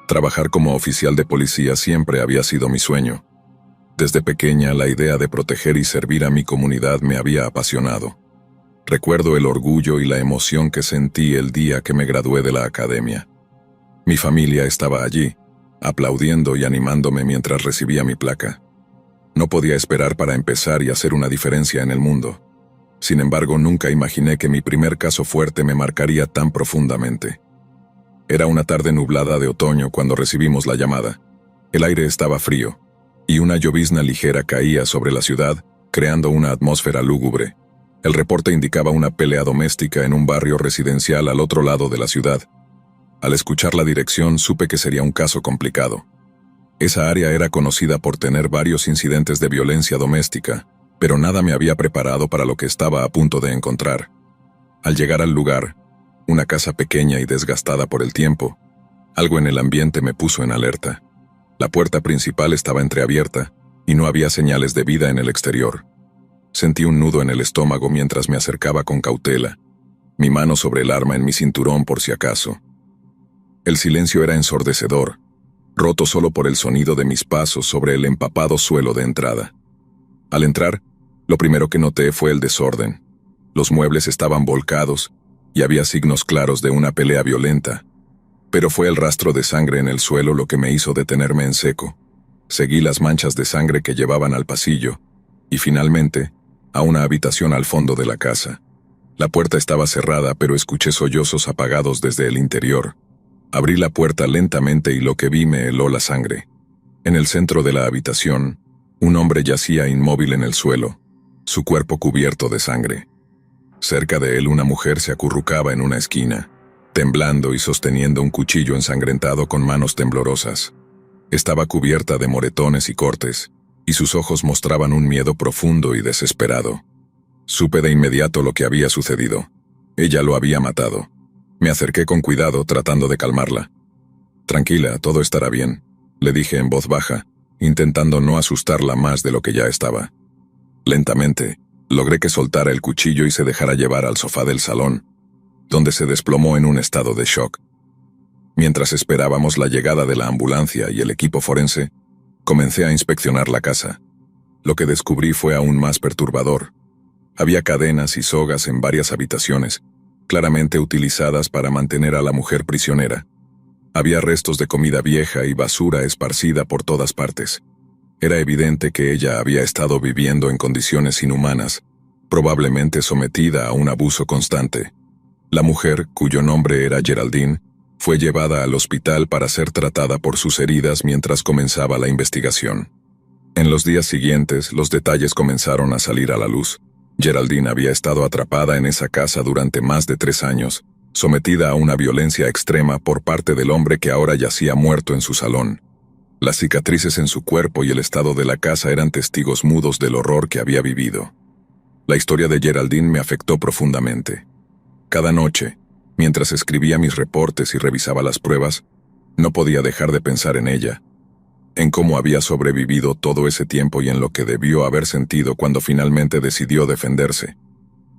Trabajar como oficial de policía siempre había sido mi sueño. Desde pequeña, la idea de proteger y servir a mi comunidad me había apasionado. Recuerdo el orgullo y la emoción que sentí el día que me gradué de la academia. Mi familia estaba allí, aplaudiendo y animándome mientras recibía mi placa. No podía esperar para empezar y hacer una diferencia en el mundo. Sin embargo, nunca imaginé que mi primer caso fuerte me marcaría tan profundamente. Era una tarde nublada de otoño cuando recibimos la llamada. El aire estaba frío, y una llovizna ligera caía sobre la ciudad, creando una atmósfera lúgubre. El reporte indicaba una pelea doméstica en un barrio residencial al otro lado de la ciudad. Al escuchar la dirección, supe que sería un caso complicado. Esa área era conocida por tener varios incidentes de violencia doméstica, pero nada me había preparado para lo que estaba a punto de encontrar. Al llegar al lugar, una casa pequeña y desgastada por el tiempo, algo en el ambiente me puso en alerta. La puerta principal estaba entreabierta, y no había señales de vida en el exterior. Sentí un nudo en el estómago mientras me acercaba con cautela, mi mano sobre el arma en mi cinturón por si acaso. El silencio era ensordecedor, roto solo por el sonido de mis pasos sobre el empapado suelo de entrada. Al entrar, lo primero que noté fue el desorden. Los muebles estaban volcados, y había signos claros de una pelea violenta. Pero fue el rastro de sangre en el suelo lo que me hizo detenerme en seco. Seguí las manchas de sangre que llevaban al pasillo, y finalmente, a una habitación al fondo de la casa. La puerta estaba cerrada, pero escuché sollozos apagados desde el interior. Abrí la puerta lentamente y lo que vi me heló la sangre. En el centro de la habitación, un hombre yacía inmóvil en el suelo, su cuerpo cubierto de sangre. Cerca de él una mujer se acurrucaba en una esquina, temblando y sosteniendo un cuchillo ensangrentado con manos temblorosas. Estaba cubierta de moretones y cortes, y sus ojos mostraban un miedo profundo y desesperado. Supe de inmediato lo que había sucedido. Ella lo había matado. Me acerqué con cuidado tratando de calmarla. «Tranquila, todo estará bien», le dije en voz baja, intentando no asustarla más de lo que ya estaba. Lentamente, logré que soltara el cuchillo y se dejara llevar al sofá del salón, donde se desplomó en un estado de shock. Mientras esperábamos la llegada de la ambulancia y el equipo forense, comencé a inspeccionar la casa. Lo que descubrí fue aún más perturbador. Había cadenas y sogas en varias habitaciones, claramente utilizadas para mantener a la mujer prisionera. Había restos de comida vieja y basura esparcida por todas partes. Era evidente que ella había estado viviendo en condiciones inhumanas, probablemente sometida a un abuso constante. La mujer, cuyo nombre era Geraldine, fue llevada al hospital para ser tratada por sus heridas mientras comenzaba la investigación. En los días siguientes, los detalles comenzaron a salir a la luz. Geraldine había estado atrapada en esa casa durante más de 3 años, sometida a una violencia extrema por parte del hombre que ahora yacía muerto en su salón. Las cicatrices en su cuerpo y el estado de la casa eran testigos mudos del horror que había vivido. La historia de Geraldine me afectó profundamente. Cada noche, mientras escribía mis reportes y revisaba las pruebas, no podía dejar de pensar en ella, en cómo había sobrevivido todo ese tiempo y en lo que debió haber sentido cuando finalmente decidió defenderse.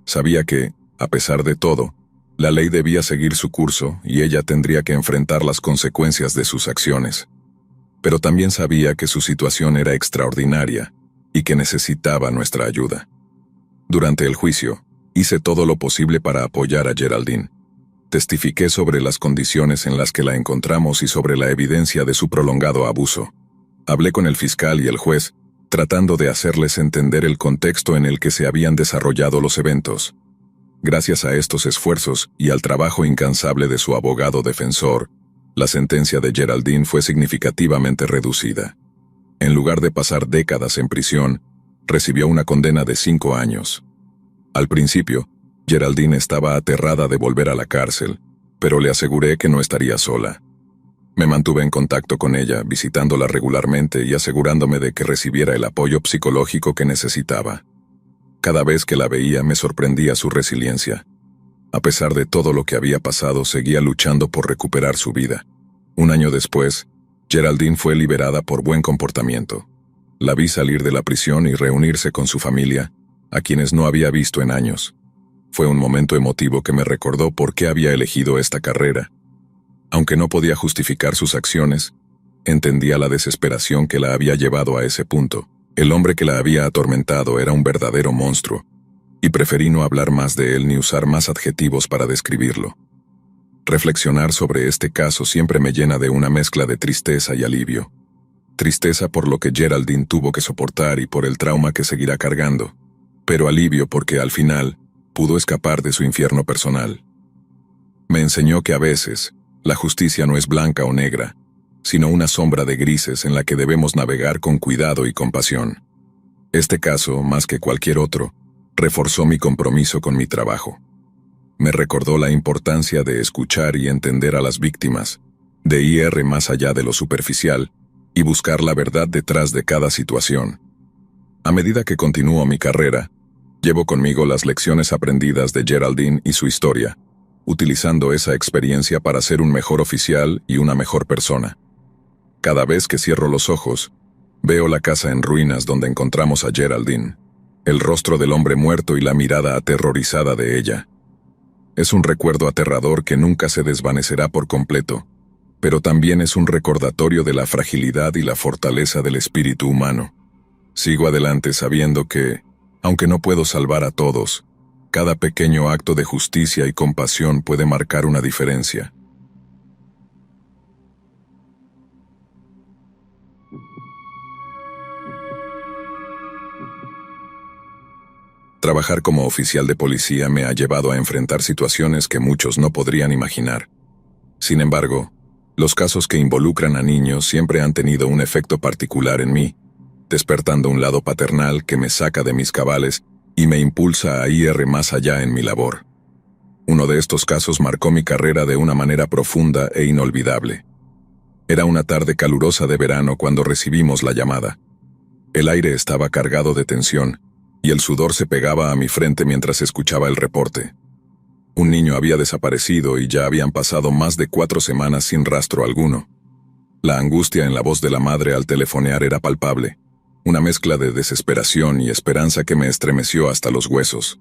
Sabía que, a pesar de todo, la ley debía seguir su curso y ella tendría que enfrentar las consecuencias de sus acciones. Pero también sabía que su situación era extraordinaria y que necesitaba nuestra ayuda. Durante el juicio, hice todo lo posible para apoyar a Geraldine. Testifiqué sobre las condiciones en las que la encontramos y sobre la evidencia de su prolongado abuso. Hablé con el fiscal y el juez, tratando de hacerles entender el contexto en el que se habían desarrollado los eventos. Gracias a estos esfuerzos y al trabajo incansable de su abogado defensor, la sentencia de Geraldine fue significativamente reducida. En lugar de pasar décadas en prisión, recibió una condena de 5 años. Al principio, Geraldine estaba aterrada de volver a la cárcel, pero le aseguré que no estaría sola. Me mantuve en contacto con ella, visitándola regularmente y asegurándome de que recibiera el apoyo psicológico que necesitaba. Cada vez que la veía me sorprendía su resiliencia. A pesar de todo lo que había pasado, seguía luchando por recuperar su vida. Un año después, Geraldine fue liberada por buen comportamiento. La vi salir de la prisión y reunirse con su familia, a quienes no había visto en años. Fue un momento emotivo que me recordó por qué había elegido esta carrera. Aunque no podía justificar sus acciones, entendía la desesperación que la había llevado a ese punto. El hombre que la había atormentado era un verdadero monstruo, y preferí no hablar más de él ni usar más adjetivos para describirlo. Reflexionar sobre este caso siempre me llena de una mezcla de tristeza y alivio. Tristeza por lo que Geraldine tuvo que soportar y por el trauma que seguirá cargando, pero alivio porque al final pudo escapar de su infierno personal. Me enseñó que a veces la justicia no es blanca o negra, sino una sombra de grises en la que debemos navegar con cuidado y compasión. Este caso, más que cualquier otro, reforzó mi compromiso con mi trabajo. Me recordó la importancia de escuchar y entender a las víctimas, de ir más allá de lo superficial y buscar la verdad detrás de cada situación. A medida que continúo mi carrera, llevo conmigo las lecciones aprendidas de Geraldine y su historia, utilizando esa experiencia para ser un mejor oficial y una mejor persona. Cada vez que cierro los ojos, veo la casa en ruinas donde encontramos a Geraldine, el rostro del hombre muerto y la mirada aterrorizada de ella. Es un recuerdo aterrador que nunca se desvanecerá por completo, pero también es un recordatorio de la fragilidad y la fortaleza del espíritu humano. Sigo adelante sabiendo que, aunque no puedo salvar a todos, cada pequeño acto de justicia y compasión puede marcar una diferencia. Trabajar como oficial de policía me ha llevado a enfrentar situaciones que muchos no podrían imaginar. Sin embargo, los casos que involucran a niños siempre han tenido un efecto particular en mí, despertando un lado paternal que me saca de mis cabales y me impulsa a ir más allá en mi labor. Uno de estos casos marcó mi carrera de una manera profunda e inolvidable. Era una tarde calurosa de verano cuando recibimos la llamada. El aire estaba cargado de tensión, y el sudor se pegaba a mi frente mientras escuchaba el reporte. Un niño había desaparecido y ya habían pasado más de 4 semanas sin rastro alguno. La angustia en la voz de la madre al telefonear era palpable, una mezcla de desesperación y esperanza que me estremeció hasta los huesos.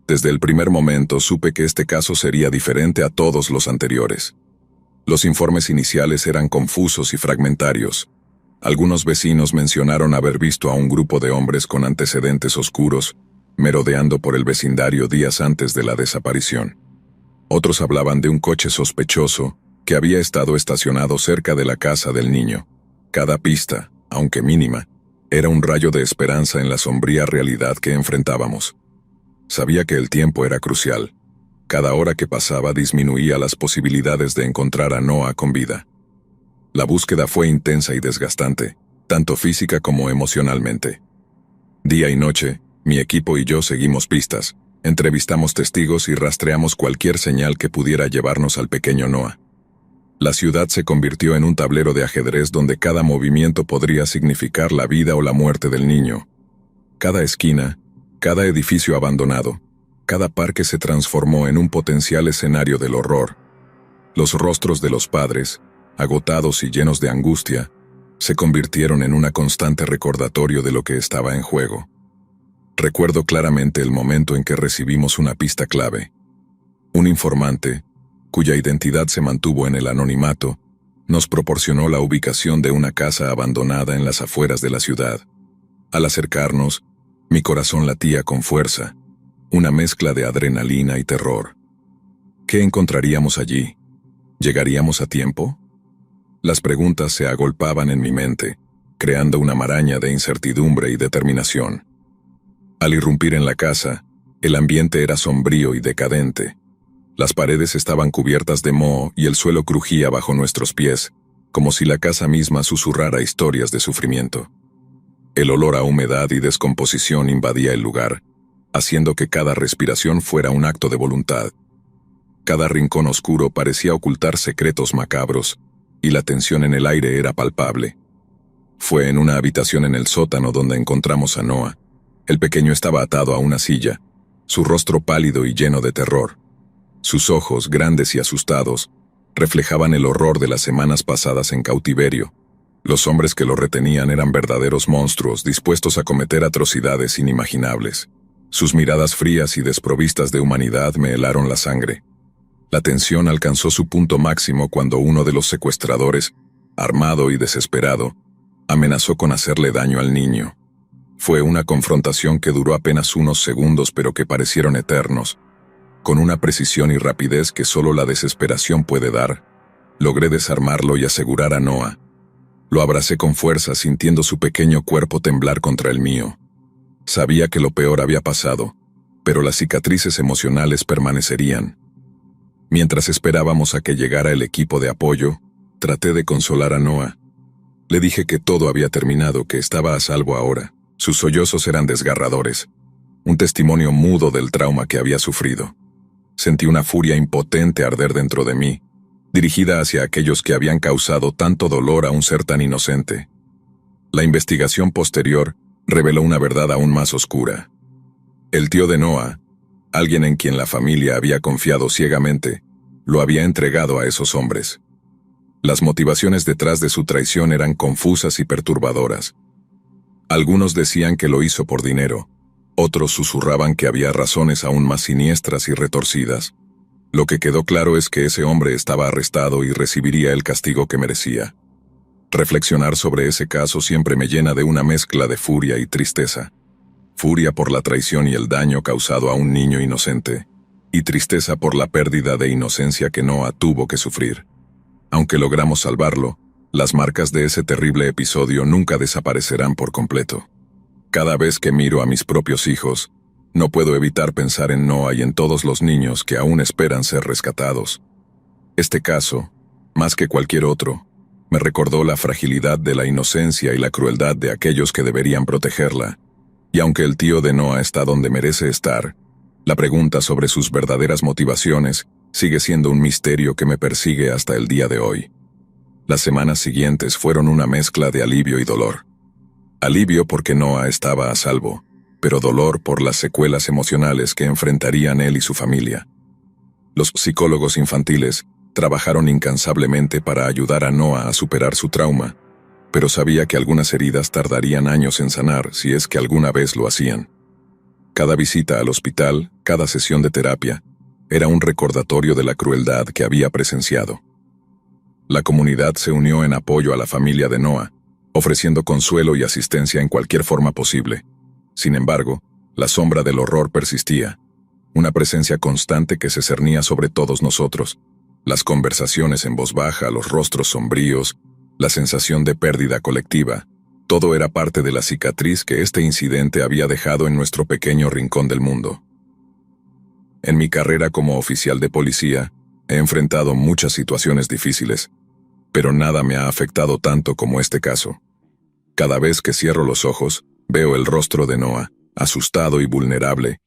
Desde el primer momento supe que este caso sería diferente a todos los anteriores. Los informes iniciales eran confusos y fragmentarios. Algunos vecinos mencionaron haber visto a un grupo de hombres con antecedentes oscuros merodeando por el vecindario días antes de la desaparición. Otros hablaban de un coche sospechoso que había estado estacionado cerca de la casa del niño. Cada pista, aunque mínima, era un rayo de esperanza en la sombría realidad que enfrentábamos. Sabía que el tiempo era crucial. Cada hora que pasaba disminuía las posibilidades de encontrar a Noah con vida. La búsqueda fue intensa y desgastante, tanto física como emocionalmente. Día y noche, mi equipo y yo seguimos pistas, entrevistamos testigos y rastreamos cualquier señal que pudiera llevarnos al pequeño Noah. La ciudad se convirtió en un tablero de ajedrez donde cada movimiento podría significar la vida o la muerte del niño. Cada esquina, cada edificio abandonado, cada parque se transformó en un potencial escenario del horror. Los rostros de los padres, agotados y llenos de angustia, se convirtieron en una constante recordatorio de lo que estaba en juego. Recuerdo claramente el momento en que recibimos una pista clave. Un informante, cuya identidad se mantuvo en el anonimato, nos proporcionó la ubicación de una casa abandonada en las afueras de la ciudad. Al acercarnos, mi corazón latía con fuerza, una mezcla de adrenalina y terror. ¿Qué encontraríamos allí? ¿Llegaríamos a tiempo? Las preguntas se agolpaban en mi mente, creando una maraña de incertidumbre y determinación. Al irrumpir en la casa, el ambiente era sombrío y decadente. Las paredes estaban cubiertas de moho y el suelo crujía bajo nuestros pies, como si la casa misma susurrara historias de sufrimiento. El olor a humedad y descomposición invadía el lugar, haciendo que cada respiración fuera un acto de voluntad. Cada rincón oscuro parecía ocultar secretos macabros, y la tensión en el aire era palpable. Fue en una habitación en el sótano donde encontramos a Noah. El pequeño estaba atado a una silla, su rostro pálido y lleno de terror. Sus ojos, grandes y asustados, reflejaban el horror de las semanas pasadas en cautiverio. Los hombres que lo retenían eran verdaderos monstruos dispuestos a cometer atrocidades inimaginables. Sus miradas frías y desprovistas de humanidad me helaron la sangre. La tensión alcanzó su punto máximo cuando uno de los secuestradores, armado y desesperado, amenazó con hacerle daño al niño. Fue una confrontación que duró apenas unos segundos pero que parecieron eternos. Con una precisión y rapidez que solo la desesperación puede dar, logré desarmarlo y asegurar a Noah. Lo abracé con fuerza sintiendo su pequeño cuerpo temblar contra el mío. Sabía que lo peor había pasado, pero las cicatrices emocionales permanecerían. Mientras esperábamos a que llegara el equipo de apoyo, traté de consolar a Noah. Le dije que todo había terminado, que estaba a salvo ahora. Sus sollozos eran desgarradores, un testimonio mudo del trauma que había sufrido. Sentí una furia impotente arder dentro de mí, dirigida hacia aquellos que habían causado tanto dolor a un ser tan inocente. La investigación posterior reveló una verdad aún más oscura. El tío de Noah, alguien en quien la familia había confiado ciegamente, lo había entregado a esos hombres. Las motivaciones detrás de su traición eran confusas y perturbadoras. Algunos decían que lo hizo por dinero, otros susurraban que había razones aún más siniestras y retorcidas. Lo que quedó claro es que ese hombre estaba arrestado y recibiría el castigo que merecía. Reflexionar sobre ese caso siempre me llena de una mezcla de furia y tristeza. Furia por la traición y el daño causado a un niño inocente, y tristeza por la pérdida de inocencia que Noah tuvo que sufrir. Aunque logramos salvarlo, las marcas de ese terrible episodio nunca desaparecerán por completo. Cada vez que miro a mis propios hijos, no puedo evitar pensar en Noah y en todos los niños que aún esperan ser rescatados. Este caso, más que cualquier otro, me recordó la fragilidad de la inocencia y la crueldad de aquellos que deberían protegerla. Y aunque el tío de Noah está donde merece estar, la pregunta sobre sus verdaderas motivaciones sigue siendo un misterio que me persigue hasta el día de hoy. Las semanas siguientes fueron una mezcla de alivio y dolor. Alivio porque Noah estaba a salvo, pero dolor por las secuelas emocionales que enfrentarían él y su familia. Los psicólogos infantiles trabajaron incansablemente para ayudar a Noah a superar su trauma, pero sabía que algunas heridas tardarían años en sanar si es que alguna vez lo hacían. Cada visita al hospital, cada sesión de terapia, era un recordatorio de la crueldad que había presenciado. La comunidad se unió en apoyo a la familia de Noah, ofreciendo consuelo y asistencia en cualquier forma posible. Sin embargo, la sombra del horror persistía, una presencia constante que se cernía sobre todos nosotros. Las conversaciones en voz baja, los rostros sombríos, la sensación de pérdida colectiva, todo era parte de la cicatriz que este incidente había dejado en nuestro pequeño rincón del mundo. En mi carrera como oficial de policía, he enfrentado muchas situaciones difíciles, pero nada me ha afectado tanto como este caso. Cada vez que cierro los ojos, veo el rostro de Noah, asustado y vulnerable,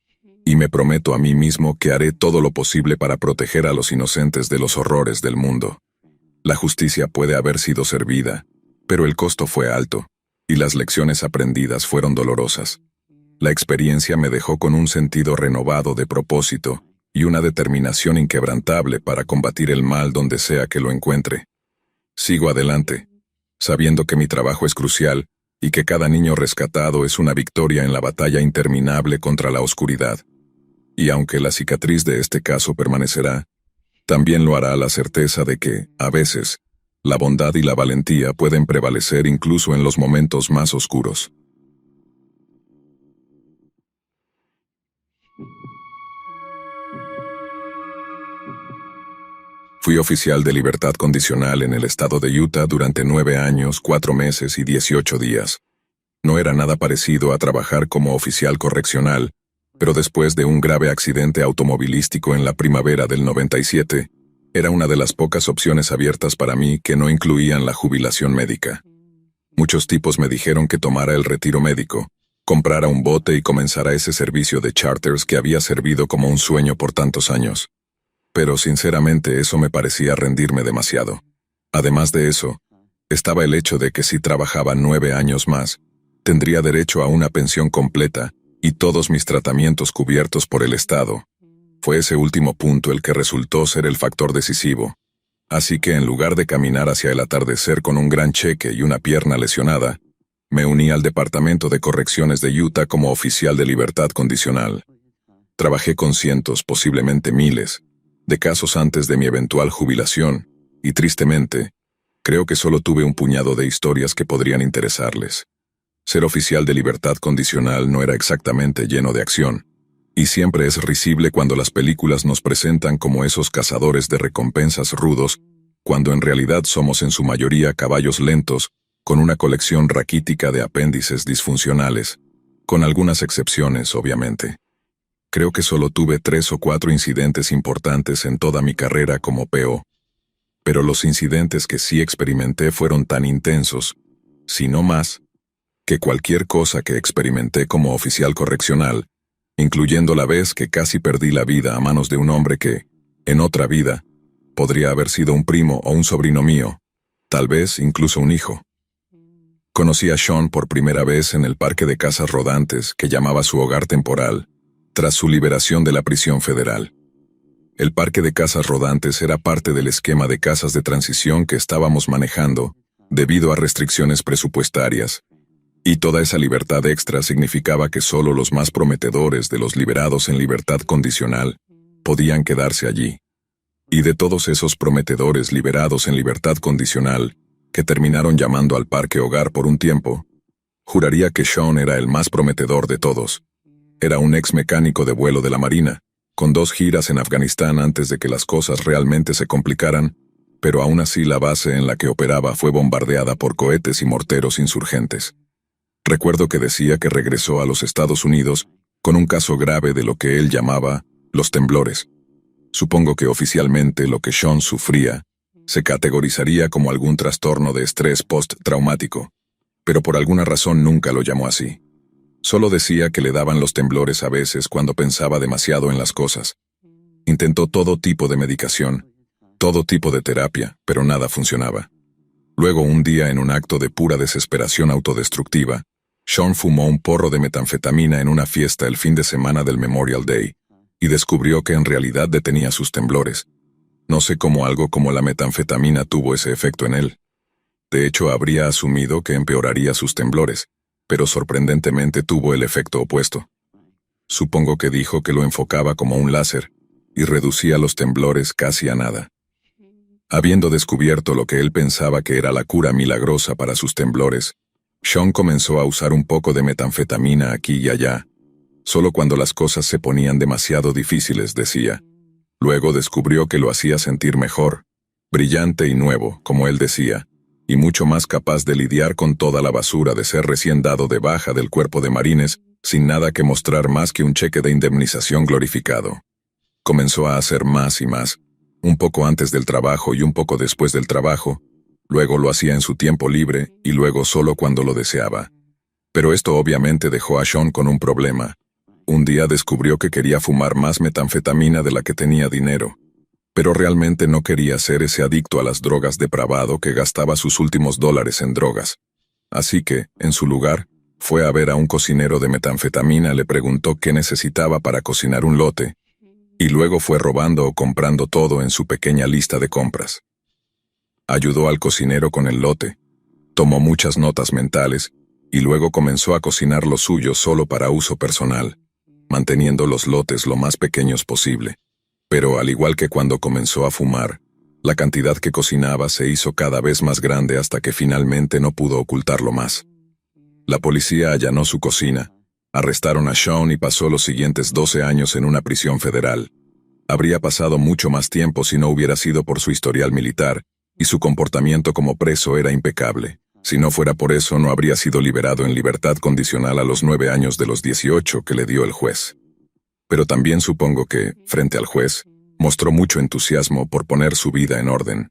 y me prometo a mí mismo que haré todo lo posible para proteger a los inocentes de los horrores del mundo. La justicia puede haber sido servida, pero el costo fue alto, y las lecciones aprendidas fueron dolorosas. La experiencia me dejó con un sentido renovado de propósito y una determinación inquebrantable para combatir el mal donde sea que lo encuentre. Sigo adelante, sabiendo que mi trabajo es crucial y que cada niño rescatado es una victoria en la batalla interminable contra la oscuridad. Y aunque la cicatriz de este caso permanecerá, también lo hará la certeza de que, a veces, la bondad y la valentía pueden prevalecer incluso en los momentos más oscuros. Fui oficial de libertad condicional en el estado de Utah durante 9 años, 4 meses y 18 días. No era nada parecido a trabajar como oficial correccional, pero después de un grave accidente automovilístico en la primavera del 97, era una de las pocas opciones abiertas para mí que no incluían la jubilación médica. Muchos tipos me dijeron que tomara el retiro médico, comprara un bote y comenzara ese servicio de charters que había servido como un sueño por tantos años. Pero sinceramente eso me parecía rendirme demasiado. Además de eso, estaba el hecho de que si trabajaba 9 años más, tendría derecho a una pensión completa y todos mis tratamientos cubiertos por el Estado. Fue ese último punto el que resultó ser el factor decisivo. Así que en lugar de caminar hacia el atardecer con un gran cheque y una pierna lesionada, me uní al Departamento de Correcciones de Utah como oficial de libertad condicional. Trabajé con cientos, posiblemente miles, de casos antes de mi eventual jubilación, y tristemente, creo que solo tuve un puñado de historias que podrían interesarles. Ser oficial de libertad condicional no era exactamente lleno de acción, y siempre es risible cuando las películas nos presentan como esos cazadores de recompensas rudos, cuando en realidad somos en su mayoría caballos lentos, con una colección raquítica de apéndices disfuncionales, con algunas excepciones, obviamente. Creo que solo tuve 3 o 4 incidentes importantes en toda mi carrera como PO, pero los incidentes que sí experimenté fueron tan intensos, si no más, que cualquier cosa que experimenté como oficial correccional, incluyendo la vez que casi perdí la vida a manos de un hombre que, en otra vida, podría haber sido un primo o un sobrino mío, tal vez incluso un hijo. Conocí a Sean por primera vez en el parque de casas rodantes que llamaba su hogar temporal, tras su liberación de la prisión federal. El parque de casas rodantes era parte del esquema de casas de transición que estábamos manejando, debido a restricciones presupuestarias, y toda esa libertad extra significaba que solo los más prometedores de los liberados en libertad condicional podían quedarse allí. Y de todos esos prometedores liberados en libertad condicional, que terminaron llamando al parque hogar por un tiempo, juraría que Sean era el más prometedor de todos. Era un ex mecánico de vuelo de la Marina, con 2 giras en Afganistán antes de que las cosas realmente se complicaran, pero aún así la base en la que operaba fue bombardeada por cohetes y morteros insurgentes. Recuerdo que decía que regresó a los Estados Unidos con un caso grave de lo que él llamaba los temblores. Supongo que oficialmente lo que Sean sufría se categorizaría como algún trastorno de estrés post-traumático, pero por alguna razón nunca lo llamó así. Solo decía que le daban los temblores a veces cuando pensaba demasiado en las cosas. Intentó todo tipo de medicación, todo tipo de terapia, pero nada funcionaba. Luego, un día, en un acto de pura desesperación autodestructiva, Sean fumó un porro de metanfetamina en una fiesta el fin de semana del Memorial Day, y descubrió que en realidad detenía sus temblores. No sé cómo algo como la metanfetamina tuvo ese efecto en él. De hecho, habría asumido que empeoraría sus temblores, pero sorprendentemente tuvo el efecto opuesto. Supongo que dijo que lo enfocaba como un láser, y reducía los temblores casi a nada. Habiendo descubierto lo que él pensaba que era la cura milagrosa para sus temblores, Sean comenzó a usar un poco de metanfetamina aquí y allá, solo cuando las cosas se ponían demasiado difíciles, decía. Luego descubrió que lo hacía sentir mejor, brillante y nuevo, como él decía, y mucho más capaz de lidiar con toda la basura de ser recién dado de baja del cuerpo de marines, sin nada que mostrar más que un cheque de indemnización glorificado. Comenzó a hacer más y más, un poco antes del trabajo y un poco después del trabajo, luego lo hacía en su tiempo libre y luego solo cuando lo deseaba. Pero esto obviamente dejó a Sean con un problema. Un día descubrió que quería fumar más metanfetamina de la que tenía dinero, pero realmente no quería ser ese adicto a las drogas depravado que gastaba sus últimos dólares en drogas. Así que, en su lugar, fue a ver a un cocinero de metanfetamina, le preguntó qué necesitaba para cocinar un lote, y luego fue robando o comprando todo en su pequeña lista de compras. Ayudó al cocinero con el lote, tomó muchas notas mentales, y luego comenzó a cocinar lo suyo solo para uso personal, manteniendo los lotes lo más pequeños posible. Pero al igual que cuando comenzó a fumar, la cantidad que cocinaba se hizo cada vez más grande hasta que finalmente no pudo ocultarlo más. La policía allanó su cocina, arrestaron a Sean y pasó los siguientes 12 años en una prisión federal. Habría pasado mucho más tiempo si no hubiera sido por su historial militar, y su comportamiento como preso era impecable. Si no fuera por eso, no habría sido liberado en libertad condicional a los 9 años de los 18 que le dio el juez. Pero también supongo que, frente al juez, mostró mucho entusiasmo por poner su vida en orden.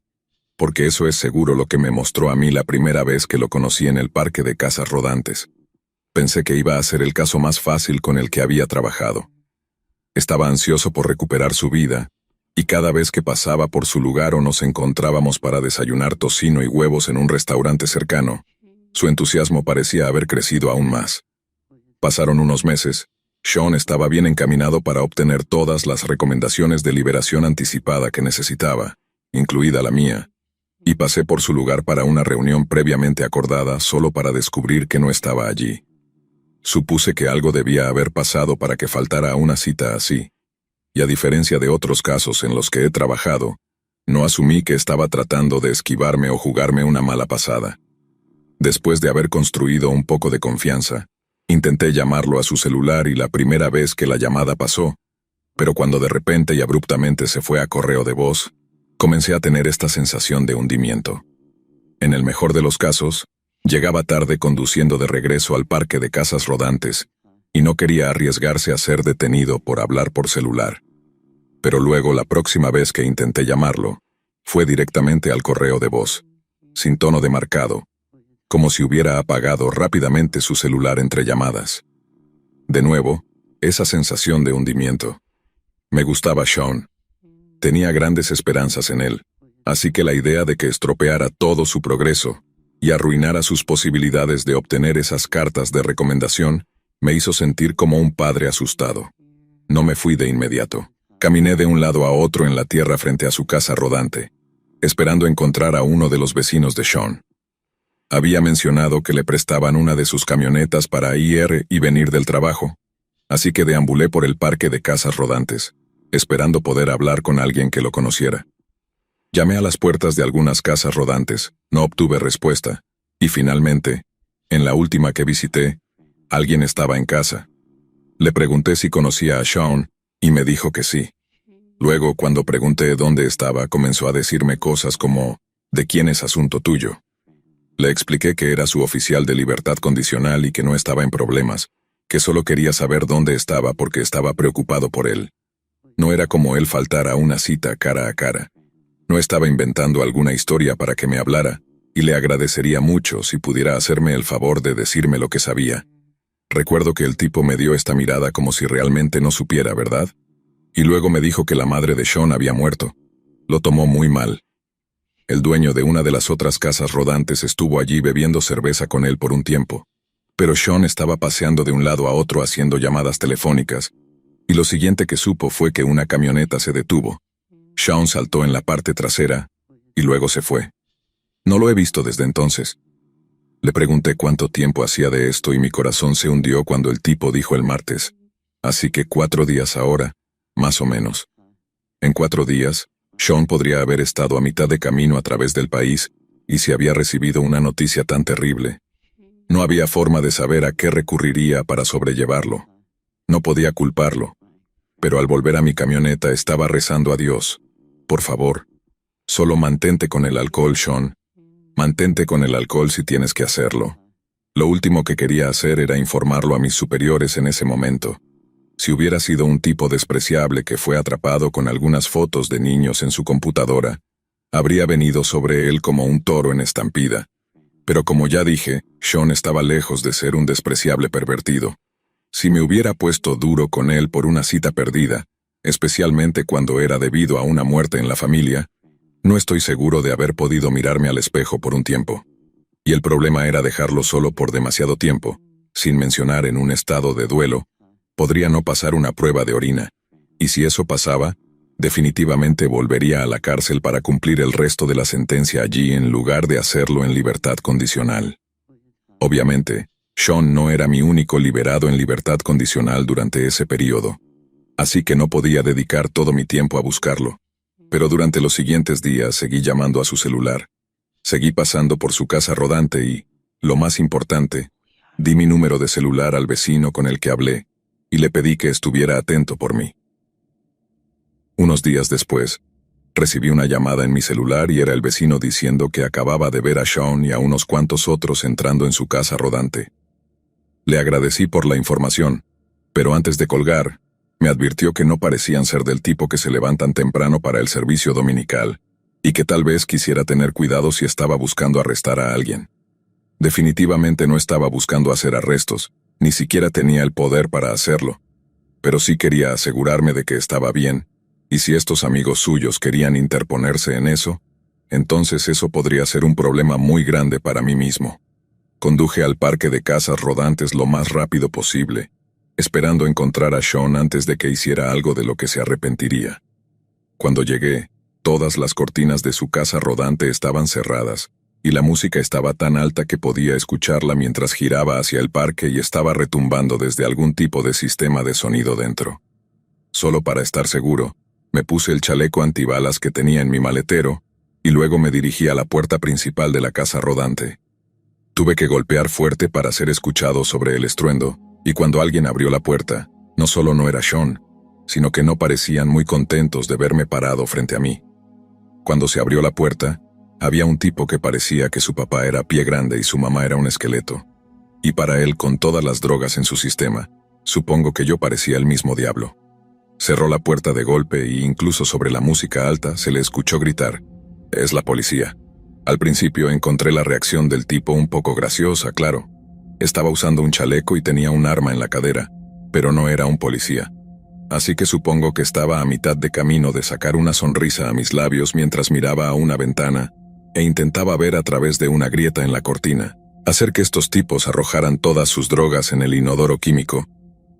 Porque eso es seguro lo que me mostró a mí la primera vez que lo conocí en el parque de casas rodantes. Pensé que iba a ser el caso más fácil con el que había trabajado. Estaba ansioso por recuperar su vida, y cada vez que pasaba por su lugar o nos encontrábamos para desayunar tocino y huevos en un restaurante cercano, su entusiasmo parecía haber crecido aún más. Pasaron unos meses. Sean estaba bien encaminado para obtener todas las recomendaciones de liberación anticipada que necesitaba, incluida la mía, y pasé por su lugar para una reunión previamente acordada solo para descubrir que no estaba allí. Supuse que algo debía haber pasado para que faltara a una cita así. y a diferencia de otros casos en los que he trabajado, no asumí que estaba tratando de esquivarme o jugarme una mala pasada. Después de haber construido un poco de confianza, intenté llamarlo a su celular y la primera vez que la llamada pasó, pero cuando de repente y abruptamente se fue a correo de voz, comencé a tener esta sensación de hundimiento. En el mejor de los casos, llegaba tarde conduciendo de regreso al parque de casas rodantes y no quería arriesgarse a ser detenido por hablar por celular. Pero luego, la próxima vez que intenté llamarlo, fue directamente al correo de voz, sin tono de marcado, como si hubiera apagado rápidamente su celular entre llamadas. De nuevo, esa sensación de hundimiento. Me gustaba Sean. Tenía grandes esperanzas en él, así que la idea de que estropeara todo su progreso y arruinara sus posibilidades de obtener esas cartas de recomendación me hizo sentir como un padre asustado. No me fui de inmediato. Caminé de un lado a otro en la tierra frente a su casa rodante, esperando encontrar a uno de los vecinos de Sean. Había mencionado que le prestaban una de sus camionetas para ir y venir del trabajo, así que deambulé por el parque de casas rodantes, esperando poder hablar con alguien que lo conociera. Llamé a las puertas de algunas casas rodantes, no obtuve respuesta, y finalmente, en la última que visité, alguien estaba en casa. Le pregunté si conocía a Sean, y me dijo que sí. Luego, cuando pregunté dónde estaba, comenzó a decirme cosas como, ¿de quién es asunto tuyo? Le expliqué que era su oficial de libertad condicional y que no estaba en problemas, que solo quería saber dónde estaba porque estaba preocupado por él. No era como él faltar a una cita cara a cara. No estaba inventando alguna historia para que me hablara, y le agradecería mucho si pudiera hacerme el favor de decirme lo que sabía. Recuerdo que el tipo me dio esta mirada como si realmente no supiera, ¿verdad? Y luego me dijo que la madre de Sean había muerto. Lo tomó muy mal. El dueño de una de las otras casas rodantes estuvo allí bebiendo cerveza con él por un tiempo, pero Sean estaba paseando de un lado a otro haciendo llamadas telefónicas, y lo siguiente que supo fue que una camioneta se detuvo. Sean saltó en la parte trasera, y luego se fue. No lo he visto desde entonces. Le pregunté cuánto tiempo hacía de esto y mi corazón se hundió cuando el tipo dijo el martes. Así que 4 días ahora, más o menos. En 4 días, Sean podría haber estado a mitad de camino a través del país, y si había recibido una noticia tan terrible, no había forma de saber a qué recurriría para sobrellevarlo. No podía culparlo. Pero al volver a mi camioneta estaba rezando a Dios. Por favor, solo mantente con el alcohol, Sean. Mantente con el alcohol si tienes que hacerlo. Lo último que quería hacer era informarlo a mis superiores en ese momento. Si hubiera sido un tipo despreciable que fue atrapado con algunas fotos de niños en su computadora, habría venido sobre él como un toro en estampida. Pero como ya dije, Sean estaba lejos de ser un despreciable pervertido. Si me hubiera puesto duro con él por una cita perdida, especialmente cuando era debido a una muerte en la familia, no estoy seguro de haber podido mirarme al espejo por un tiempo. Y el problema era dejarlo solo por demasiado tiempo, sin mencionar en un estado de duelo. Podría no pasar una prueba de orina, y si eso pasaba, definitivamente volvería a la cárcel para cumplir el resto de la sentencia allí en lugar de hacerlo en libertad condicional. Obviamente, Sean no era mi único liberado en libertad condicional durante ese periodo, así que no podía dedicar todo mi tiempo a buscarlo. Pero durante los siguientes días seguí llamando a su celular. Seguí pasando por su casa rodante y, lo más importante, di mi número de celular al vecino con el que hablé, y le pedí que estuviera atento por mí. Unos días después, recibí una llamada en mi celular y era el vecino diciendo que acababa de ver a Sean y a unos cuantos otros entrando en su casa rodante. Le agradecí por la información, pero antes de colgar, me advirtió que no parecían ser del tipo que se levantan temprano para el servicio dominical, y que tal vez quisiera tener cuidado si estaba buscando arrestar a alguien. Definitivamente no estaba buscando hacer arrestos, ni siquiera tenía el poder para hacerlo, pero sí quería asegurarme de que estaba bien, y si estos amigos suyos querían interponerse en eso, entonces eso podría ser un problema muy grande para mí mismo. Conduje al parque de casas rodantes lo más rápido posible, esperando encontrar a Sean antes de que hiciera algo de lo que se arrepentiría. Cuando llegué, todas las cortinas de su casa rodante estaban cerradas, y la música estaba tan alta que podía escucharla mientras giraba hacia el parque y estaba retumbando desde algún tipo de sistema de sonido dentro. Solo para estar seguro, me puse el chaleco antibalas que tenía en mi maletero y luego me dirigí a la puerta principal de la casa rodante. Tuve que golpear fuerte para ser escuchado sobre el estruendo, y cuando alguien abrió la puerta, no solo no era Sean, sino que no parecían muy contentos de verme parado frente a mí. Cuando se abrió la puerta, había un tipo que parecía que su papá era pie grande y su mamá era un esqueleto. Y para él, con todas las drogas en su sistema, supongo que yo parecía el mismo diablo. Cerró la puerta de golpe e incluso sobre la música alta se le escuchó gritar: «Es la policía». Al principio encontré la reacción del tipo un poco graciosa, claro. Estaba usando un chaleco y tenía un arma en la cadera, pero no era un policía. Así que supongo que estaba a mitad de camino de sacar una sonrisa a mis labios mientras miraba a una ventana e intentaba ver a través de una grieta en la cortina. Hacer que estos tipos arrojaran todas sus drogas en el inodoro químico